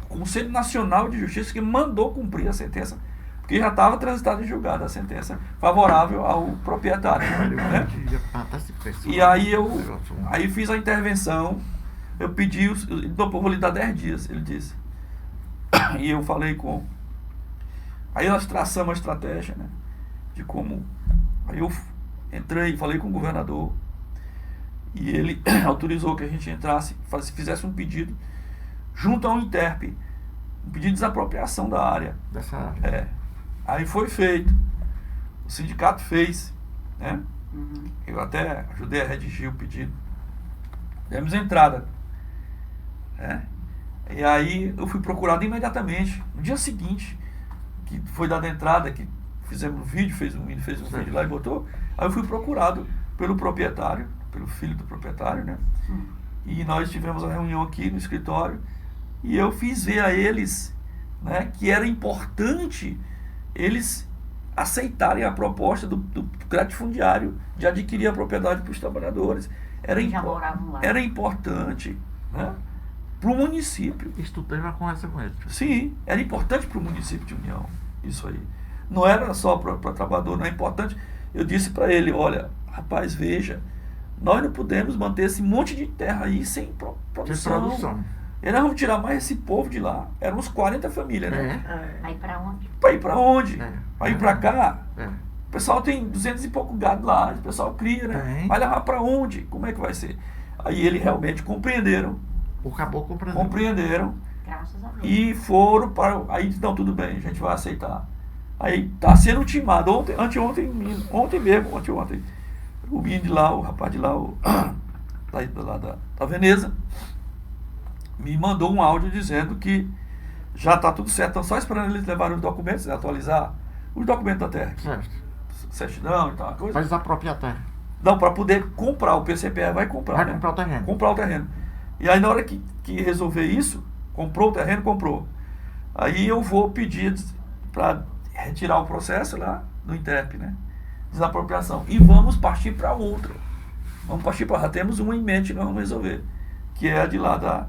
Conselho Nacional de Justiça que mandou cumprir a sentença, porque já estava transitada em julgado a sentença favorável ao proprietário. Né? E aí fiz a intervenção, eu pedi, vou lhe dar 10 dias, ele disse. E eu falei aí nós traçamos a estratégia, né? De como. Aí eu entrei, falei com o governador, e ele autorizou que a gente entrasse, fizesse um pedido junto ao INTERP, um pedido de desapropriação da área. Dessa área. Aí foi feito, o sindicato fez, né? Eu até ajudei a redigir o pedido, demos entrada, né? E aí eu fui procurado imediatamente, no dia seguinte, que foi dada entrada, que fizemos um vídeo, fez um vídeo lá e botou, aí eu fui procurado pelo proprietário, pelo filho do proprietário, né? E nós tivemos a reunião aqui no escritório, e eu fiz ver a eles, né, que era importante eles aceitarem a proposta do latifundiário de adquirir a propriedade para os trabalhadores. Era importante, né, para o município. Isso teve uma conversa com eles. Sim, era importante para o município de União, isso aí. Não era só para o trabalhador, não é importante. Eu disse para ele, olha, rapaz, veja, nós não podemos manter esse monte de terra aí sem produção. E nós vamos tirar mais esse povo de lá. Eram uns 40 famílias, né? Vai pra onde? Para ir para onde? Vai ir para cá? É. O pessoal tem 200 e pouco gado lá, o pessoal cria, né? Vai levar para onde? Como é que vai ser? Aí eles realmente compreenderam. O caboclo compreenderam. Graças a Deus. E foram para... Aí, não, tudo bem, a gente vai aceitar. Aí tá sendo ultimado. Ontem, anteontem, o menino de lá, o rapaz de lá, da Veneza, me mandou um áudio dizendo que já está tudo certo. Estão só esperando eles levarem os documentos, atualizar os documentos da terra. Certo. Certidão e tal, coisa. Vai desapropriar a terra. Não, para poder comprar, o PCPE vai comprar. Vai né? comprar o terreno. Comprar o terreno. E aí na hora que resolver isso, comprou o terreno, comprou. Aí eu vou pedir para retirar o processo lá do INTERP, né? Desapropriação. E vamos partir para outra. Vamos partir para. Já temos uma em mente que nós vamos resolver. Que é a de lá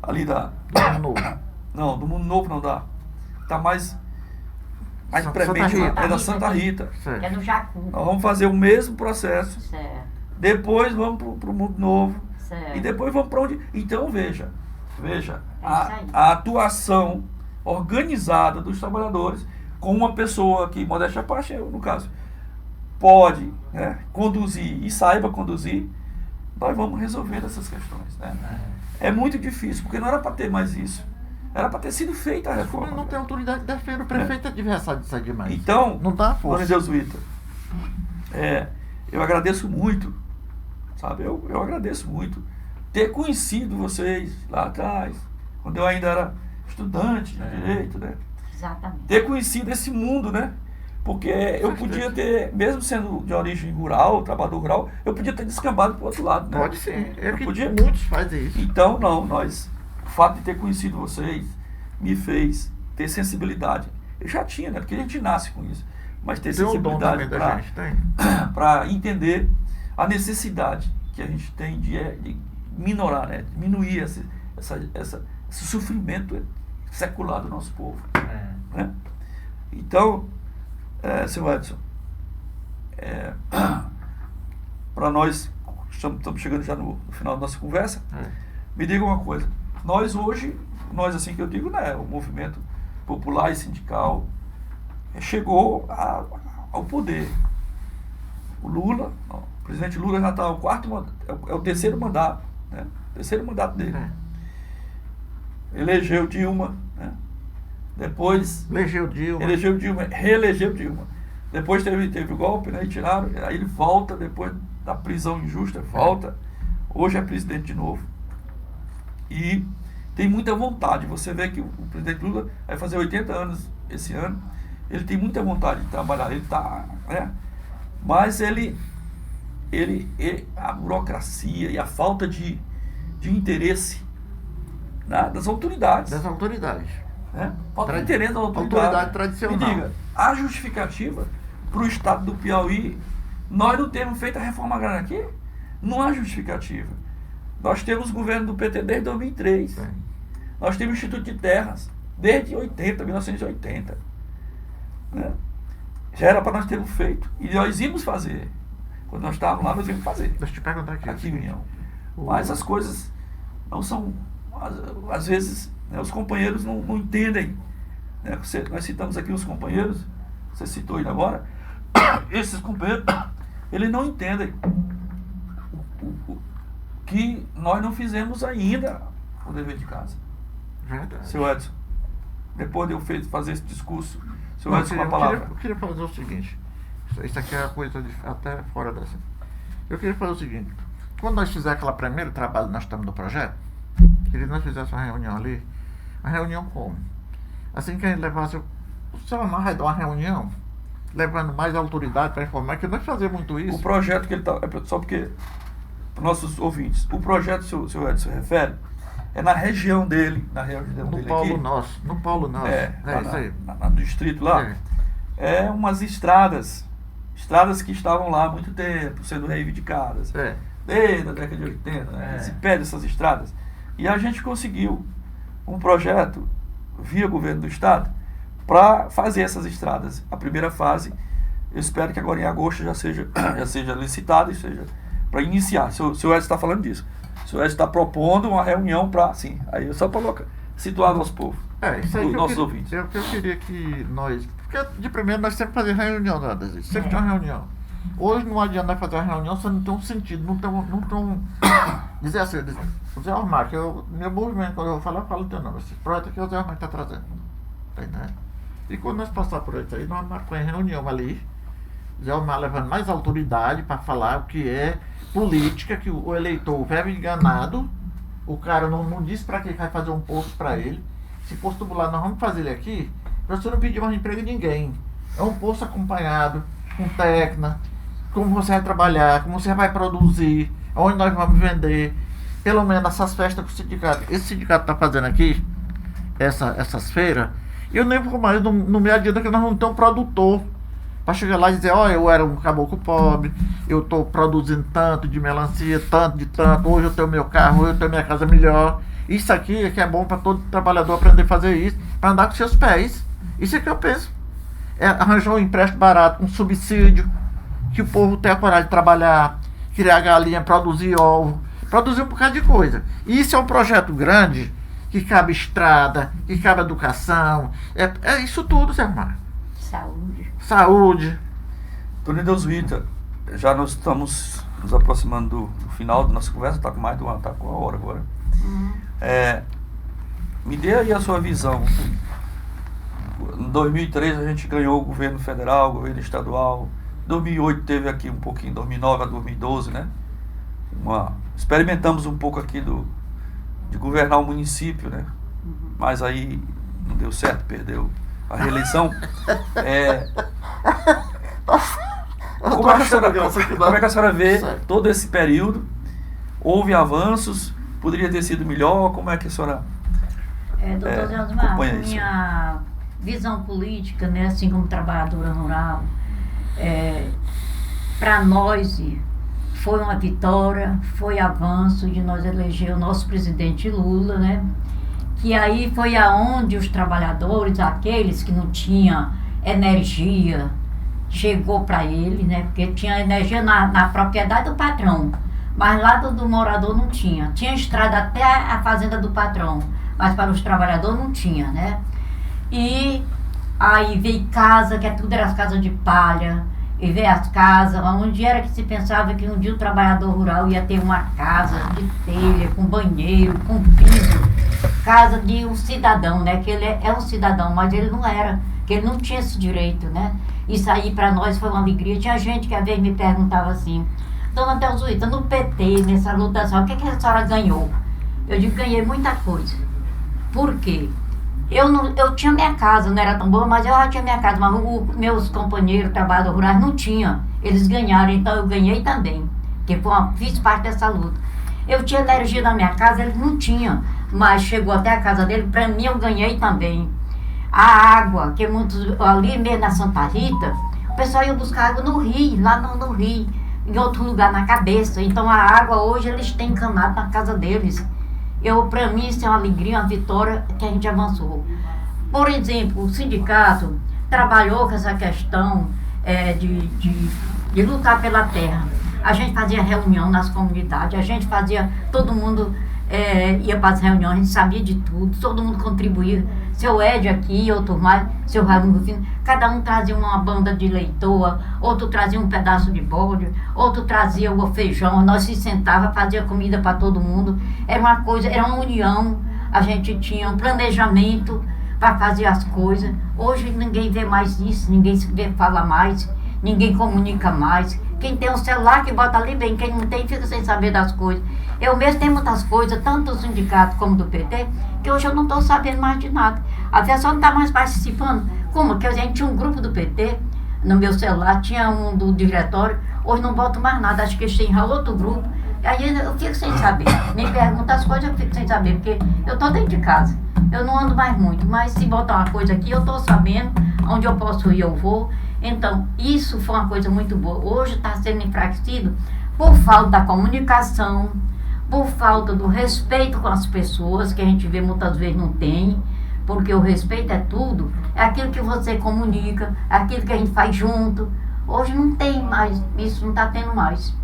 ali da. Do Mundo Novo. Não, do Mundo Novo não dá. Tá mais Santa premente, Rita. é da Santa Rita. Que é Certo. no Jacu. Nós vamos fazer o mesmo processo. Certo, Depois vamos para o Mundo Novo. certo. E depois vamos para onde. Então veja, É isso aí. a atuação organizada dos trabalhadores com uma pessoa que, modéstia à parte, eu, no caso, pode, né, conduzir e saiba conduzir, nós vamos resolver essas questões. Né? É muito difícil, porque não era para ter mais isso. Era para ter sido feita a Como reforma. não tem autoridade de defesa, o prefeito é adversário disso aí demais. Então, Não dá Dona força. Jesuíta, eu agradeço muito, sabe? Eu agradeço muito ter conhecido vocês lá atrás, quando eu ainda era estudante de direito, né? Exatamente. Ter conhecido esse mundo, né? Porque eu podia ter, mesmo sendo de origem rural, trabalhador rural, eu podia ter descambado para o outro lado, né? Pode ser. É Eu que podia. muitos fazem isso. Então, não, o fato de ter conhecido vocês me fez ter sensibilidade. Eu já tinha, né? Porque a gente nasce com isso. Mas ter Tem o dom sensibilidade também da gente, tem. para entender a necessidade que a gente tem de minorar, né? Diminuir esse sofrimento secular do nosso povo. Né? Então, seu Edson, para nós, estamos chegando já no final da nossa conversa, me diga uma coisa. Nós hoje, assim que eu digo, né, o movimento popular e sindical chegou ao poder. O Lula, o presidente Lula já está é o terceiro mandato, né? Terceiro mandato dele. Elegeu Dilma, né? Depois Elegeu Dilma. elegeu Dilma, reelegeu Dilma. Depois teve o golpe, né? E tiraram, aí ele volta depois da prisão injusta, volta. Hoje é presidente de novo. E tem muita vontade. Você vê que o presidente Lula vai fazer 80 anos esse ano. Ele tem muita vontade de trabalhar. Ele está, né? Mas a burocracia e a falta de interesse, né, das autoridades. Das autoridades. Né? Falta de interesse das autoridades. Autoridade tradicional. Me diga, a justificativa para o estado do Piauí, nós não temos feito a reforma agrária aqui? Não há justificativa. Nós temos o governo do PT desde 2003. Nós temos o Instituto de Terras desde 1980. Né? Já era para nós termos feito. E nós íamos fazer. Quando nós estávamos lá, nós íamos fazer. Deixa eu te perguntar aqui. Em União. Mas as coisas não são. Às vezes, né, os companheiros não entendem. Né? Nós citamos aqui os companheiros, você citou ainda agora. Esses companheiros, eles não entendem que nós não fizemos ainda o dever de casa. Verdade. Seu Edson, depois de eu fazer esse discurso, seu Não, Edson com a palavra. eu queria fazer o seguinte. Isso aqui é uma coisa até fora dessa. Eu queria fazer o seguinte. Quando nós fizermos aquele primeiro trabalho, nós estamos no projeto, queria que nós fizéssemos uma reunião ali. Uma reunião como? Assim que a gente levasse. O senhor não vai dar uma reunião, levando mais autoridade para informar, que nós fazemos muito isso. O projeto que ele está. Só porque, para os nossos ouvintes, o projeto que o seu Edson se refere é na região dele, na região No dele Paulo aqui. Nosso. No Paulo Nosso. Lá Isso aí. no distrito lá. É umas estradas que estavam lá há muito tempo, sendo reivindicadas. Desde a década de 80, né? Se pede essas estradas. E a gente conseguiu um projeto, via governo do estado, para fazer essas estradas. A primeira fase, eu espero que agora em agosto já seja licitada e seja para iniciar. O senhor Edson está falando disso. O senhor Edson está propondo uma reunião para, assim, aí só para situar nosso povo, Isso aí os que nossos ouvintes. eu queria que nós. Porque de primeiro nós sempre fazemos reunião, né? Sempre tem uma reunião. Hoje não adianta nós fazer uma reunião, você não tem um sentido, não tem dizer assim, o Zé Armar, meu movimento, quando eu vou falar, eu falo o teu nome. Esse projeto aqui é o Zé Armar que está trazendo. Tá entendendo? E quando nós passar por isso aí, nós marcamos reunião ali. Zé Omar levando mais autoridade para falar o que é política, que o eleitor vive enganado. O cara não disse para que vai fazer um posto para ele. Se postular, nós vamos fazer ele aqui. Você não pediu mais emprego a ninguém. É um posto acompanhado, com técnica, como você vai trabalhar, como você vai produzir, onde nós vamos vender. Pelo menos essas festas que o sindicato, esse sindicato está fazendo aqui, essas feiras, eu nem vou mais, não me adianta que nós não temos um produtor para chegar lá e dizer, ó, eu era um caboclo pobre, eu estou produzindo tanto de melancia, tanto de tanto, hoje eu tenho meu carro, hoje eu tenho minha casa melhor. Isso aqui é que é bom para todo trabalhador aprender a fazer isso, para andar com seus pés. Isso é que eu penso. É arranjar um empréstimo barato, um subsídio, que o povo tenha coragem de trabalhar, criar galinha, produzir ovo, produzir um bocado de coisa. E isso é um projeto grande, que cabe estrada, que cabe educação, é isso tudo, Zé Omar. Saúde. Dona Edelzuíta, já nós estamos nos aproximando do final da nossa conversa, está com mais de uma hora agora. Me dê aí a sua visão. Em 2003 a gente ganhou o governo federal, o governo estadual. Em 2008 teve aqui um pouquinho, 2009 a 2012, né? Experimentamos um pouco aqui de governar o município, né? Mas aí não deu certo, perdeu a reeleição. Como é que a senhora vê todo esse período? Houve avanços? Poderia ter sido melhor? Como é que a senhora doutor Zé Osmar, minha visão política, né, assim como trabalhadora rural, para nós foi uma vitória, foi avanço de nós eleger o nosso presidente Lula, né? Que aí foi aonde os trabalhadores, aqueles que não tinham energia, chegou para ele, né? Porque tinha energia na propriedade do patrão, mas lá do morador não tinha. Tinha estrada até a fazenda do patrão, mas para os trabalhadores não tinha, né? E aí veio casa, que tudo era as casas de palha, e veio as casas, onde era que se pensava que um dia o trabalhador rural ia ter uma casa de telha, com banheiro, com piso, casa de um cidadão, né? Que ele é um cidadão, mas ele não era, que ele não tinha esse direito, né? Isso aí para nós foi uma alegria. Tinha gente que às vezes me perguntava assim, Dona Edelzuíta, no PT, nessa lutação, o que a senhora ganhou? Eu digo, ganhei muita coisa. Por quê? Eu tinha minha casa, não era tão boa, mas eu já tinha minha casa, mas meus companheiros, trabalhadores rurais, não tinham. Eles ganharam, então eu ganhei também, porque fiz parte dessa luta. Eu tinha energia na minha casa, eles não tinham, mas chegou até a casa dele, para mim eu ganhei também. A água, que muitos, ali mesmo na Santa Rita, o pessoal ia buscar água no rio, lá no rio, em outro lugar, na cabeça. Então a água hoje eles têm encanado na casa deles. Para mim isso é uma alegria, uma vitória que a gente avançou. Por exemplo, o sindicato trabalhou com essa questão de lutar pela terra. A gente fazia reunião nas comunidades, a gente fazia, todo mundo ia para as reuniões, a gente sabia de tudo, todo mundo contribuía. Seu Ed aqui, outro mais, seu Raimundo Rufino, cada um trazia uma banda de leitoa, outro trazia um pedaço de bode, outro trazia o feijão, nós se sentava, fazia comida para todo mundo. Era uma coisa, era uma união, a gente tinha um planejamento para fazer as coisas. Hoje ninguém vê mais isso, ninguém fala mais, ninguém comunica mais. Quem tem um celular que bota ali bem, quem não tem fica sem saber das coisas. Eu mesmo tenho muitas coisas, tanto do sindicato como do PT, que hoje eu não estou sabendo mais de nada. A pessoa não está mais participando. Como? Que a gente tinha um grupo do PT no meu celular, tinha um do diretório, hoje não boto mais nada, acho que tem outro grupo. Aí eu fico sem saber. Me pergunta as coisas, eu fico sem saber, porque eu estou dentro de casa. Eu não ando mais muito, mas se botar uma coisa aqui, eu estou sabendo, onde eu posso ir, eu vou. Então, isso foi uma coisa muito boa. Hoje está sendo enfraquecido por falta da comunicação, por falta do respeito com as pessoas, que a gente vê muitas vezes não tem, porque o respeito é tudo, é aquilo que você comunica, é aquilo que a gente faz junto. Hoje não tem mais, isso não está tendo mais.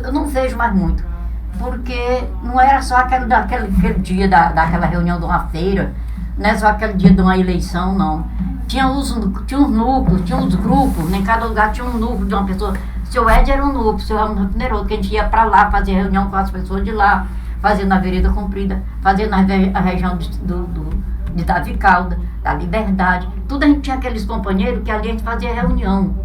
Eu não vejo mais muito, porque não era só aquele dia daquela reunião de uma feira, não é só aquele dia de uma eleição, não. Tinha uns núcleos, tinha uns grupos, em cada lugar tinha um núcleo de uma pessoa. Seu Ed era um núcleo, seu Raimundo era outro, que a gente ia para lá fazer reunião com as pessoas de lá, fazer na Vereda Comprida, fazer na região de Davi Calda, da Liberdade. Tudo a gente tinha aqueles companheiros que ali a gente fazia reunião.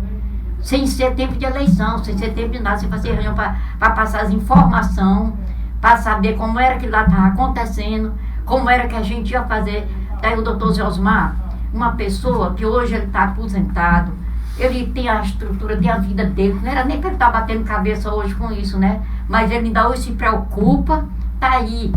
Sem ser tempo de eleição, sem ser tempo de nada, sem fazer reunião para passar as informações, para saber como era que lá estava acontecendo, como era que a gente ia fazer. Daí o doutor Zé Osmar, uma pessoa que hoje ele está aposentado, ele tem a estrutura, tem a vida dele, não era nem que ele está batendo cabeça hoje com isso, né? Mas ele ainda hoje se preocupa, tá aí.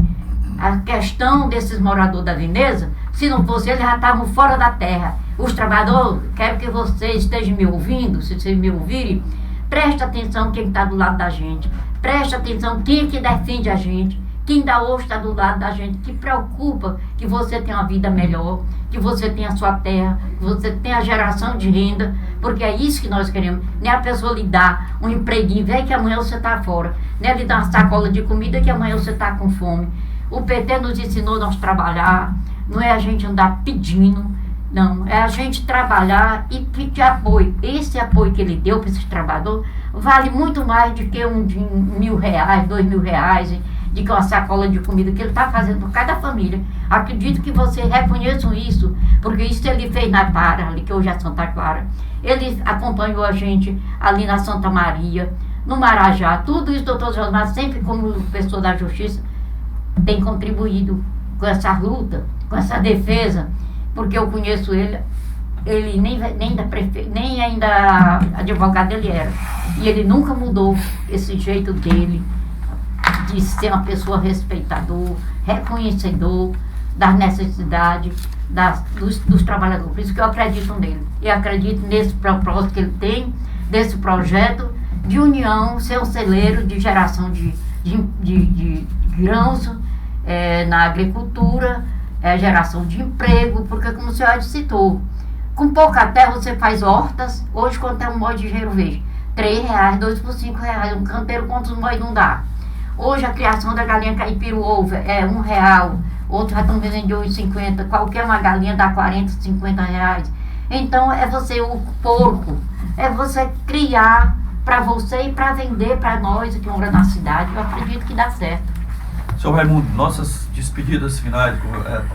A questão desses moradores da Veneza, se não fosse eles já estavam fora da terra. Os trabalhadores, quero que vocês estejam me ouvindo, se vocês me ouvirem, preste atenção quem está do lado da gente, preste atenção quem que defende a gente, quem ainda hoje está do lado da gente, que preocupa que você tenha uma vida melhor, que você tenha a sua terra, que você tenha a geração de renda, porque é isso que nós queremos. Nem a pessoa lhe dar um empreguinho, velho, que amanhã você está fora, nem lhe dar uma sacola de comida que amanhã você está com fome. O PT nos ensinou a nós trabalhar, não é a gente andar pedindo, não, é a gente trabalhar e pedir apoio. Esse apoio que ele deu para esses trabalhadores vale muito mais do que um de R$1.000, R$2.000, de que uma sacola de comida que ele está fazendo por cada família. Acredito que vocês reconheçam isso, porque isso ele fez na Para, ali que hoje é Santa Clara. Ele acompanhou a gente ali na Santa Maria, no Marajá. Tudo isso, doutor Josmar, sempre como pessoa da justiça, tem contribuído com essa luta, com essa defesa, porque eu conheço ele nem ainda advogado ele era, e ele nunca mudou esse jeito dele de ser uma pessoa respeitador, reconhecedor das necessidades dos trabalhadores. Por isso que eu acredito nele. Eu acredito nesse propósito que ele tem, desse projeto de união, ser um celeiro de geração de grãos na agricultura, geração de emprego, porque como o senhor citou, com pouca terra você faz hortas. Hoje quanto é um molho de engenheiro verde? R$3, 2 por R$5. Um canteiro quantos molhos não dá? Hoje a criação da galinha caipira ovo é R$1, outros já estão vendendo de R$8,50, qualquer uma galinha dá R$40, R$50. Então é você, o porco, é você criar para você e para vender para nós que moram na cidade. Eu acredito que dá certo. Senhor Raimundo, nossas despedidas finais,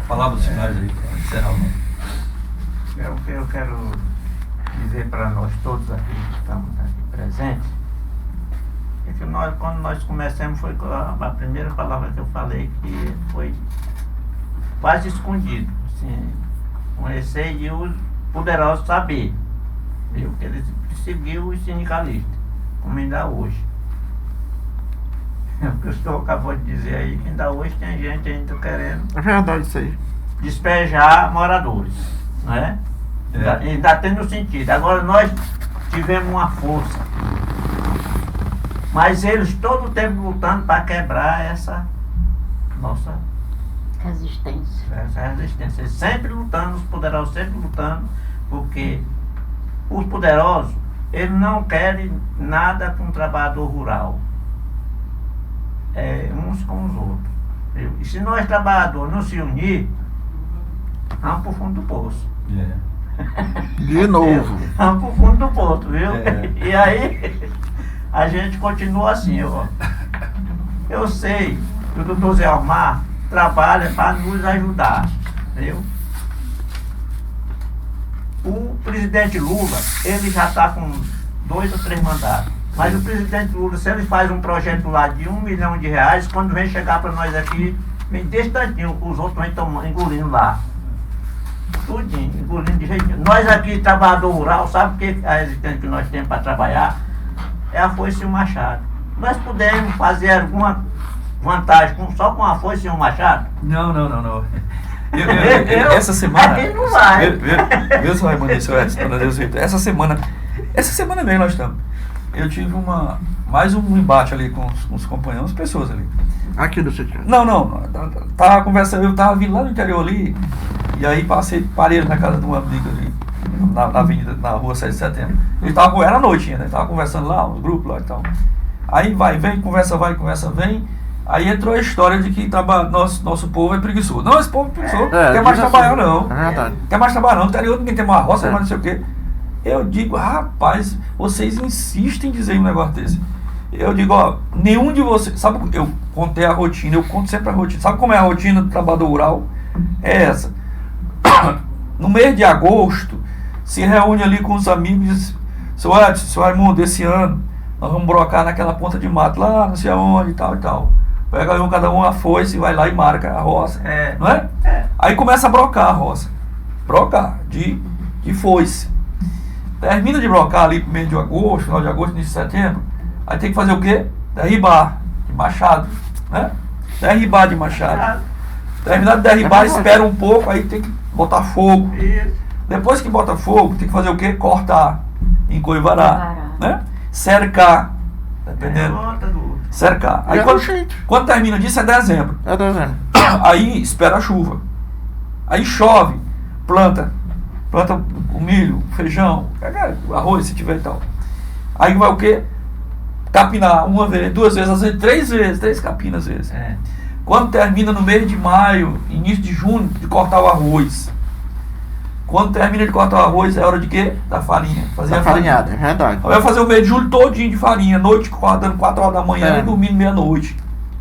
palavras finais aí para encerrar o nome. Eu quero dizer para nós todos aqui que estamos aqui presentes, é que quando nós começamos, foi a primeira palavra que eu falei, que foi quase escondido, assim, com receio de os poderosos saber, viu? Que eles perseguiam os sindicalistas, como ainda hoje. O que o senhor acabou de dizer aí, que ainda hoje tem gente ainda querendo... É verdade isso aí. Despejar moradores, não é? Ainda tendo sentido. Agora nós tivemos uma força, mas eles todo o tempo lutando para quebrar essa nossa resistência. Essa resistência. Eles sempre lutando, os poderosos sempre lutando, porque os poderosos, eles não querem nada com o trabalhador rural. Uns com os outros. Viu? E se nós trabalhadores não se unir, vamos para o fundo do poço. De novo. Vamos para o fundo do poço, viu? E aí a gente continua assim, ó. Eu sei que o doutor Zé Osmar trabalha para nos ajudar, viu? O presidente Lula, ele já está com 2 ou 3 mandatos. Mas o presidente Lula, se ele faz um projeto lá de R$1 milhão, quando vem chegar para nós aqui, vem desse tantinho, os outros vêm engolindo lá. Tudinho, engolindo de jeitinho. Nós aqui, trabalhador rural, sabe o que a resistência que nós temos para trabalhar? É a foice e o machado. Nós podemos fazer alguma vantagem só com a foice e o machado? Não. Essa semana... Ele não vai. Viu, senhor Raimundo, essa semana mesmo nós estamos. Eu tive mais um embate ali com os companheiros, as pessoas ali. Aqui do sítio? Não. Tava conversando, eu tava vindo lá no interior ali, e aí parei na casa de um amigo ali, na avenida, na rua 7 de setembro. Era noite ainda, tava conversando lá, uns grupos lá e tal. Aí vem, conversa vai, conversa vem. Aí entrou a história de que nosso povo é preguiçoso. Não, esse povo é preguiçoso, não quer mais trabalhar não. É verdade. Quer mais trabalhar não, no interior ninguém tem uma roça, mas não sei o quê. Eu digo, rapaz, vocês insistem em dizer um negócio desse. Eu digo, ó, nenhum de vocês... Sabe, eu contei a rotina, eu conto sempre a rotina. Sabe como é a rotina do trabalhador rural? É essa. no mês de agosto, se reúne ali com os amigos e diz: seu Edson, seu Raimundo, esse ano nós vamos brocar naquela ponta de mato, lá não sei aonde e tal e tal. Pega cada um a foice e vai lá e marca a roça. Não é? Aí começa a brocar a roça. Brocar de foice. Termina de brocar ali pro meio de agosto, final de agosto, início de setembro. Aí tem que fazer o quê? Derribar de machado, né? Derribar de machado. Terminar de derribar, espera um pouco, aí tem que botar fogo. Depois que bota fogo, tem que fazer o quê? Cortar, encoivarar, né? Cercar, dependendo. Cercar. Aí quando termina disso é dezembro. É dezembro. Aí espera a chuva. Aí chove, planta o milho, o feijão, o arroz se tiver e tal. Aí vai o quê? Capinar uma vez, duas vezes, às vezes três capinas às vezes. Quando termina no mês de maio, início de junho, de cortar o arroz. Quando termina de cortar o arroz, é hora de quê? Da farinha. Fazer a farinhada, é verdade. Aí vai fazer o mês de julho todinho de farinha, noite acordando 4 horas da manhã e dormindo meia-noite.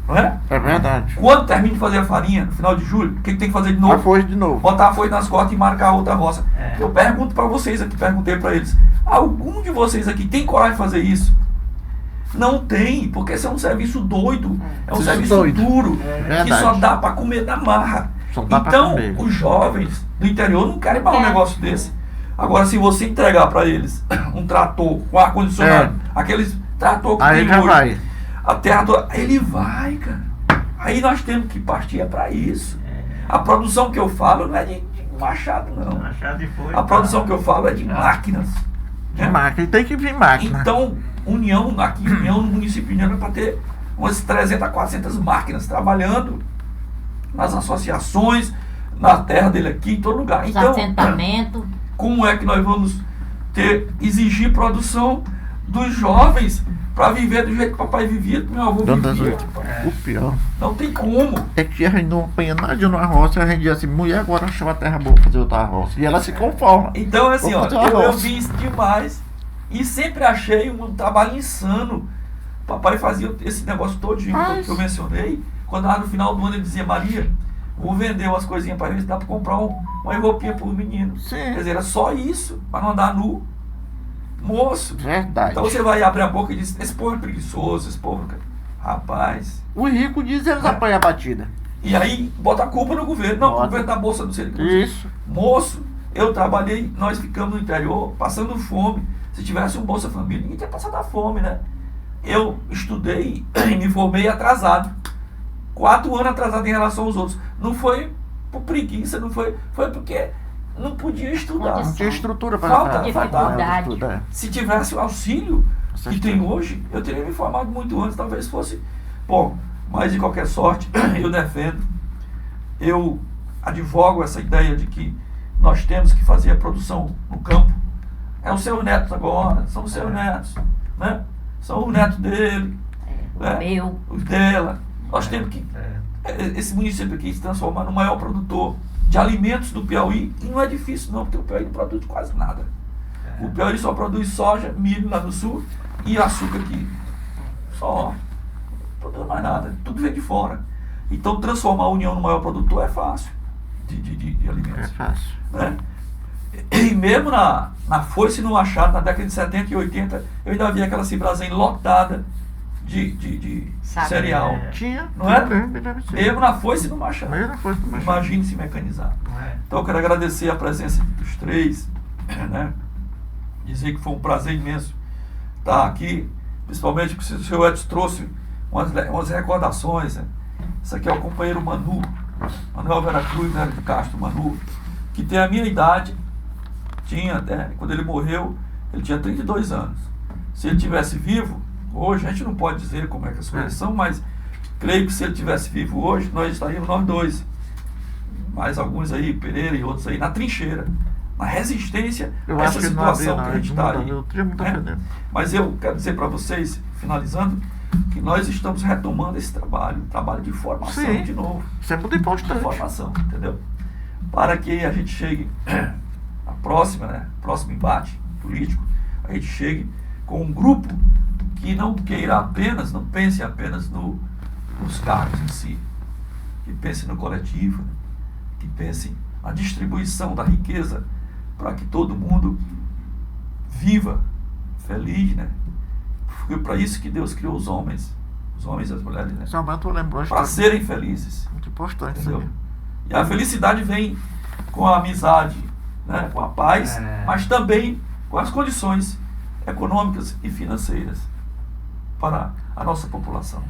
Não é? É verdade. Quando termina de fazer a farinha, no final de julho, o que tem que fazer de novo? A foice de novo. Botar a foice nas costas e marcar a outra roça. Eu pergunto pra vocês aqui, perguntei pra eles: algum de vocês aqui tem coragem de fazer isso? Não tem, porque esse é um serviço doido, é um serviço duro, que só dá pra comer da marra. Então, os jovens do interior não querem mais um negócio desse. Agora, se você entregar pra eles um trator com ar-condicionado, aqueles trator que aí tem já hoje, vai. a terra toda, ele vai, cara. Aí nós temos que partir para isso. A produção que eu falo não é de machado, não. A produção que eu falo é de máquinas. De máquina, tem que vir máquina. Então, União no município de União é para ter umas 300 a 400 máquinas trabalhando nas associações, na terra dele aqui, em todo lugar. Então, assentamento. Como é que nós vamos exigir produção dos jovens para viver do jeito que o papai vivia, que meu avô vivia? O pior. Não tem como. É que a gente não apanha nada de uma roça, a gente diz assim: mulher, agora achou a terra boa fazer outra roça. E ela se conforma. Então, assim, ó, eu vi isso demais e sempre achei um trabalho insano. O papai fazia esse negócio todinho que eu mencionei. Quando lá no final do ano ele dizia: Maria, vou vender umas coisinhas para ver se dá para comprar uma roupinha para o menino. Quer dizer, era só isso, para não andar nu. Moço. Verdade. Então você vai abrir a boca e diz: esse povo é preguiçoso, esse povo... Rapaz. O rico diz eles apanham a batida. E aí bota a culpa no governo. Não, o governo da Bolsa do Serviço. Isso. Moço, eu trabalhei, nós ficamos no interior, passando fome. Se tivesse um Bolsa Família, ninguém tinha passado a fome, né? Eu estudei e me formei atrasado. 4 anos atrasado em relação aos outros. Não foi por preguiça, não foi porque não podia estudar. Não tinha estrutura para faltava. Se tivesse o auxílio que tem hoje, eu teria me formado muito antes, talvez fosse bom. Mas de qualquer sorte, eu defendo, eu advogo essa ideia de que nós temos que fazer a produção no campo. É os seus netos agora, são os seus netos, né? São os netos dele, os dela. Nós temos que, esse município aqui, se transformar no maior produtor de alimentos do Piauí. E não é difícil não, porque o Piauí não produz quase nada. O Piauí só produz soja, milho lá no sul e açúcar aqui. Só. Não produz mais nada. Tudo vem de fora. Então transformar a União no maior produtor é fácil de alimentos. É fácil. Né? E mesmo na foice e no machado, na década de 70 e 80, eu ainda via aquela cibrazen lotada de cereal. Tinha. Não é? Mesmo na foice e no machado. Imagine. Imagine se mecanizar. Então eu quero agradecer a presença dos três, né? Dizer que foi um prazer imenso estar aqui, principalmente porque o senhor Edson trouxe umas recordações, né? Esse aqui é o companheiro Manu, Manuel Veracruz, né, de Castro Manu, que tem a minha idade, tinha até, quando ele morreu, ele tinha 32 anos. Se ele tivesse vivo, hoje, a gente não pode dizer como é que as coisas são, mas creio que se ele tivesse vivo hoje, nós estaríamos nós dois, mais alguns aí, Pereira e outros aí, na trincheira, na resistência a essa situação que a gente está aí. Mas eu quero dizer para vocês, finalizando, que nós estamos retomando esse trabalho de formação de novo. Isso é muito importante. De formação, entendeu? Para que a gente chegue à próximo embate político, a gente chegue com um grupo que não pense apenas nos cargos em si, que pense no coletivo, que pense a distribuição da riqueza para que todo mundo viva feliz, né? Foi para isso que Deus criou os homens e as mulheres, né? Somente tu lembrou Para serem felizes. muito importante, Entendeu? entendeu? E a felicidade vem com a amizade, né? Com a paz, mas também com as condições econômicas e financeiras para a nossa população.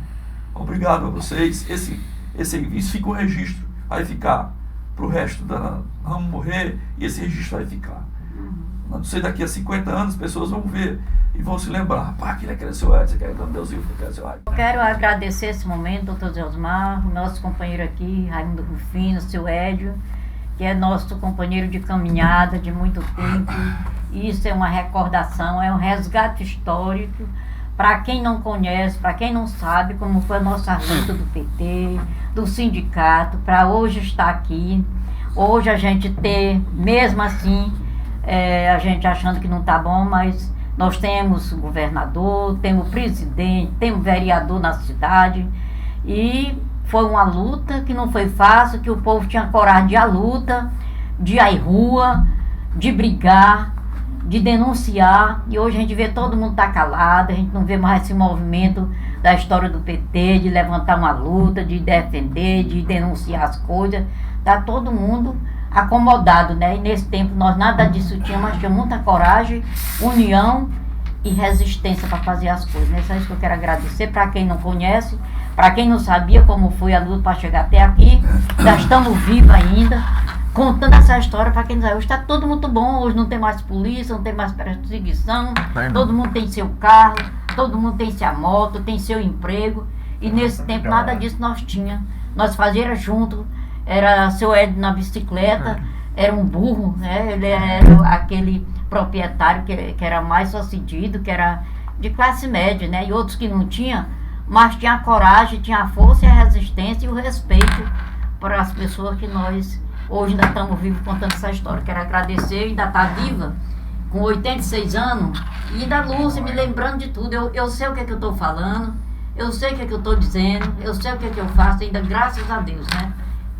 Obrigado a vocês. Isso fica um registro, vai ficar para o resto da... Vamos morrer e esse registro vai ficar. Não sei, daqui a 50 anos, as pessoas vão ver e vão se lembrar. Pá, aquele é seu Edson, aquele é Deus Hilton, aquele é seu Edson. Eu quero agradecer esse momento, doutor Zé Osmar, o nosso companheiro aqui, Raimundo Rufino, seu Édio, que é nosso companheiro de caminhada de muito tempo. Isso é uma recordação, é um resgate histórico para quem não conhece, para quem não sabe como foi a nossa luta do PT, do sindicato, para hoje estar aqui. Hoje a gente ter, mesmo assim, a gente achando que não está bom, mas nós temos governador, temos presidente, temos vereador na cidade, e foi uma luta que não foi fácil, que o povo tinha coragem de ir à luta, de ir à rua, de brigar, de denunciar, e hoje a gente vê todo mundo tá calado, a gente não vê mais esse movimento da história do PT, de levantar uma luta, de defender, de denunciar as coisas, tá todo mundo acomodado, né? E nesse tempo nós nada disso tínhamos, mas tinha muita coragem, união e resistência para fazer as coisas, né? Só isso que eu quero agradecer para quem não conhece, para quem não sabia como foi a luta para chegar até aqui. Já estamos vivos ainda, contando essa história para quem não sabe. Hoje está tudo muito bom, hoje não tem mais polícia, não tem mais perseguição, todo mundo tem seu carro, todo mundo tem sua moto, tem seu emprego, e nesse tempo nada disso nós tínhamos. Nós fazíamos junto. Era seu Ed na bicicleta, era um burro, né? Ele era aquele proprietário que era mais sucedido, que era de classe média, né? E outros que não tinham, mas tinha a coragem, tinha a força e a resistência e o respeito para as pessoas que nós hoje ainda estamos vivos contando essa história. Quero agradecer, ainda está viva, com 86 anos, e ainda luz, me lembrando de tudo. Eu sei o que é que eu estou falando, eu sei o que é que eu estou dizendo, eu sei o que é que eu faço, ainda graças a Deus, né?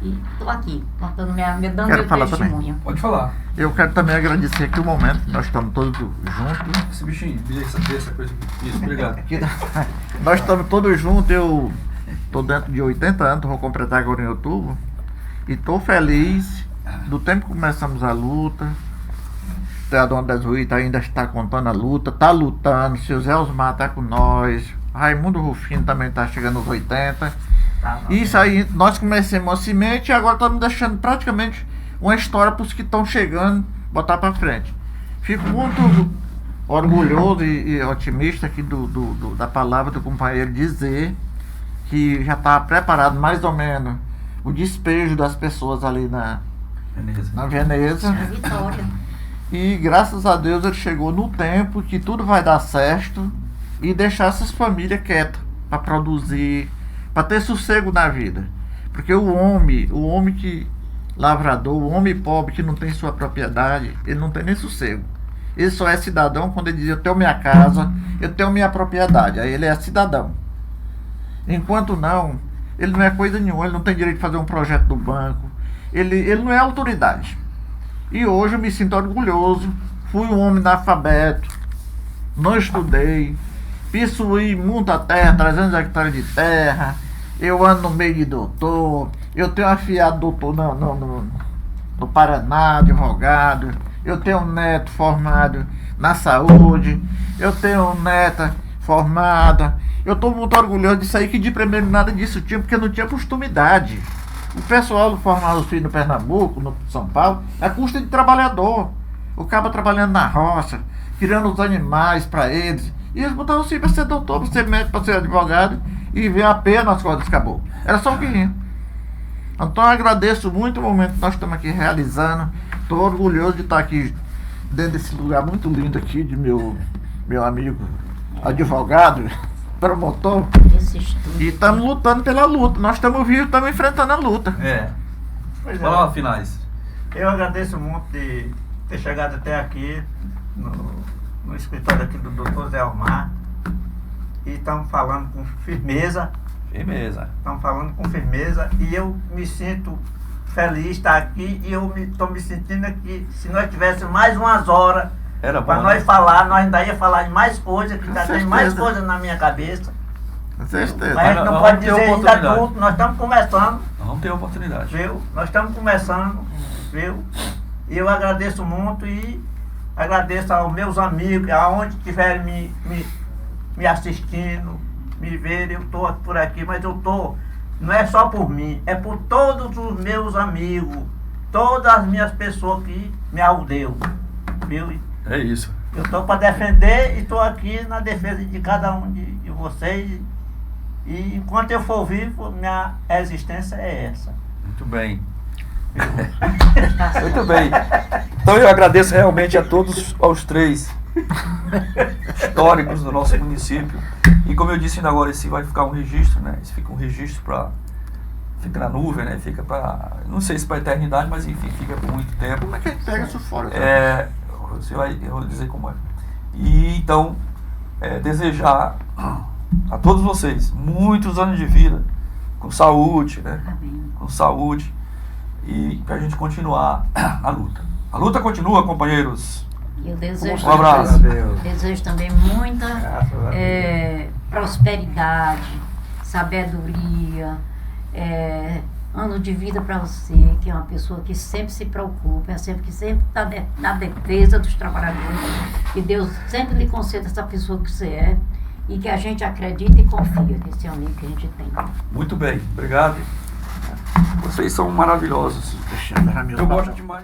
E estou aqui, contando dando meu testemunho. Também. Pode falar. Eu quero também agradecer aqui o momento, nós estamos todos juntos. Esse bichinho, essa coisa aqui. Isso, obrigado. Nós estamos todos juntos, eu estou dentro de 80 anos, vou completar agora em outubro. E estou feliz do tempo que começamos a luta. A dona das Ruítas ainda está contando a luta, está lutando. Seu Zé Osmar está com nós. Raimundo Rufino também está chegando aos 80. Isso aí, nós começamos a semente e agora estamos deixando praticamente uma história para os que estão chegando, botar para frente. Fico muito orgulhoso e otimista aqui da palavra do companheiro dizer que já está preparado mais ou menos o despejo das pessoas ali na Veneza. Vitória. E graças a Deus ele chegou no tempo que tudo vai dar certo e deixar essas famílias quietas para produzir, para ter sossego na vida. Porque o homem que lavrador, o homem pobre que não tem sua propriedade, ele não tem nem sossego. Ele só é cidadão quando ele diz: eu tenho minha casa, eu tenho minha propriedade. Aí ele é cidadão. Enquanto não, ele não é coisa nenhuma, ele não tem direito de fazer um projeto do banco, ele não é autoridade. E hoje eu me sinto orgulhoso. Fui um homem analfabeto, não estudei, possuí muita terra, 300 hectares de terra, eu ando no meio de doutor, eu tenho afiado doutor no Paraná, advogado, eu tenho um neto formado na saúde, eu tenho neta formada. Eu estou muito orgulhoso disso aí, que de primeiro nada disso tinha, porque não tinha costumidade. O pessoal formado os filhos no Pernambuco, no São Paulo, é custa de trabalhador. O cara trabalhando na roça, criando os animais para eles. E eles botavam assim para ser doutor, para ser médico, para ser advogado, e ver apenas as coisas acabou. Era só o que ia. Então eu agradeço muito o momento que nós estamos aqui realizando. Estou orgulhoso de estar aqui dentro desse lugar muito lindo aqui, de meu amigo advogado, promotor. E estamos lutando pela luta. Nós estamos vivos, estamos enfrentando a luta. Pois Vamos lá, finais. Eu agradeço muito de ter chegado até aqui no escritório aqui do Dr. Zé Osmar. E estamos falando com firmeza. Firmeza. Estamos falando com firmeza e eu me sinto feliz de estar aqui e eu estou me sentindo aqui. Se nós tivéssemos mais umas horas Era bom, para né? nós falar, nós ainda ia falar de mais coisas, que Com já tem certeza. mais coisas na minha cabeça. Com certeza. Mas a gente não Nós pode vamos ter dizer ainda oportunidade. tudo, nós estamos começando, Nós vamos ter a oportunidade. viu? Nós estamos começando, viu? E eu agradeço muito e agradeço aos meus amigos, aonde estiverem me assistindo, me verem, eu estou por aqui, mas eu estou, não é só por mim, é por todos os meus amigos, todas as minhas pessoas que me rodeiam, viu? É isso. Eu estou para defender e estou aqui na defesa de cada um de vocês. E enquanto eu for vivo, minha existência é essa. Muito bem. Muito bem. Então eu agradeço realmente a todos, aos 3 históricos do nosso município. E como eu disse ainda agora, esse vai ficar um registro, né? Esse fica um registro para... Fica na nuvem, né? Fica para... Não sei se para a eternidade, mas enfim, fica por muito tempo. Como é que a gente pega isso fora? Eu vou dizer como é. E então, desejar a todos vocês muitos anos de vida, com saúde, né? Amém. Com saúde, e pra gente continuar a luta. A luta continua, companheiros. Eu desejo, Um abraço. desejo também muita Graças a Deus. prosperidade, sabedoria, ano de vida para você, que é uma pessoa que sempre se preocupa, que sempre está na defesa dos trabalhadores. Que Deus sempre lhe conceda essa pessoa que você é e que a gente acredita e confia nesse amigo que a gente tem. Muito bem, obrigado. Vocês são maravilhosos. Deixa eu ver a minha Eu gosto demais.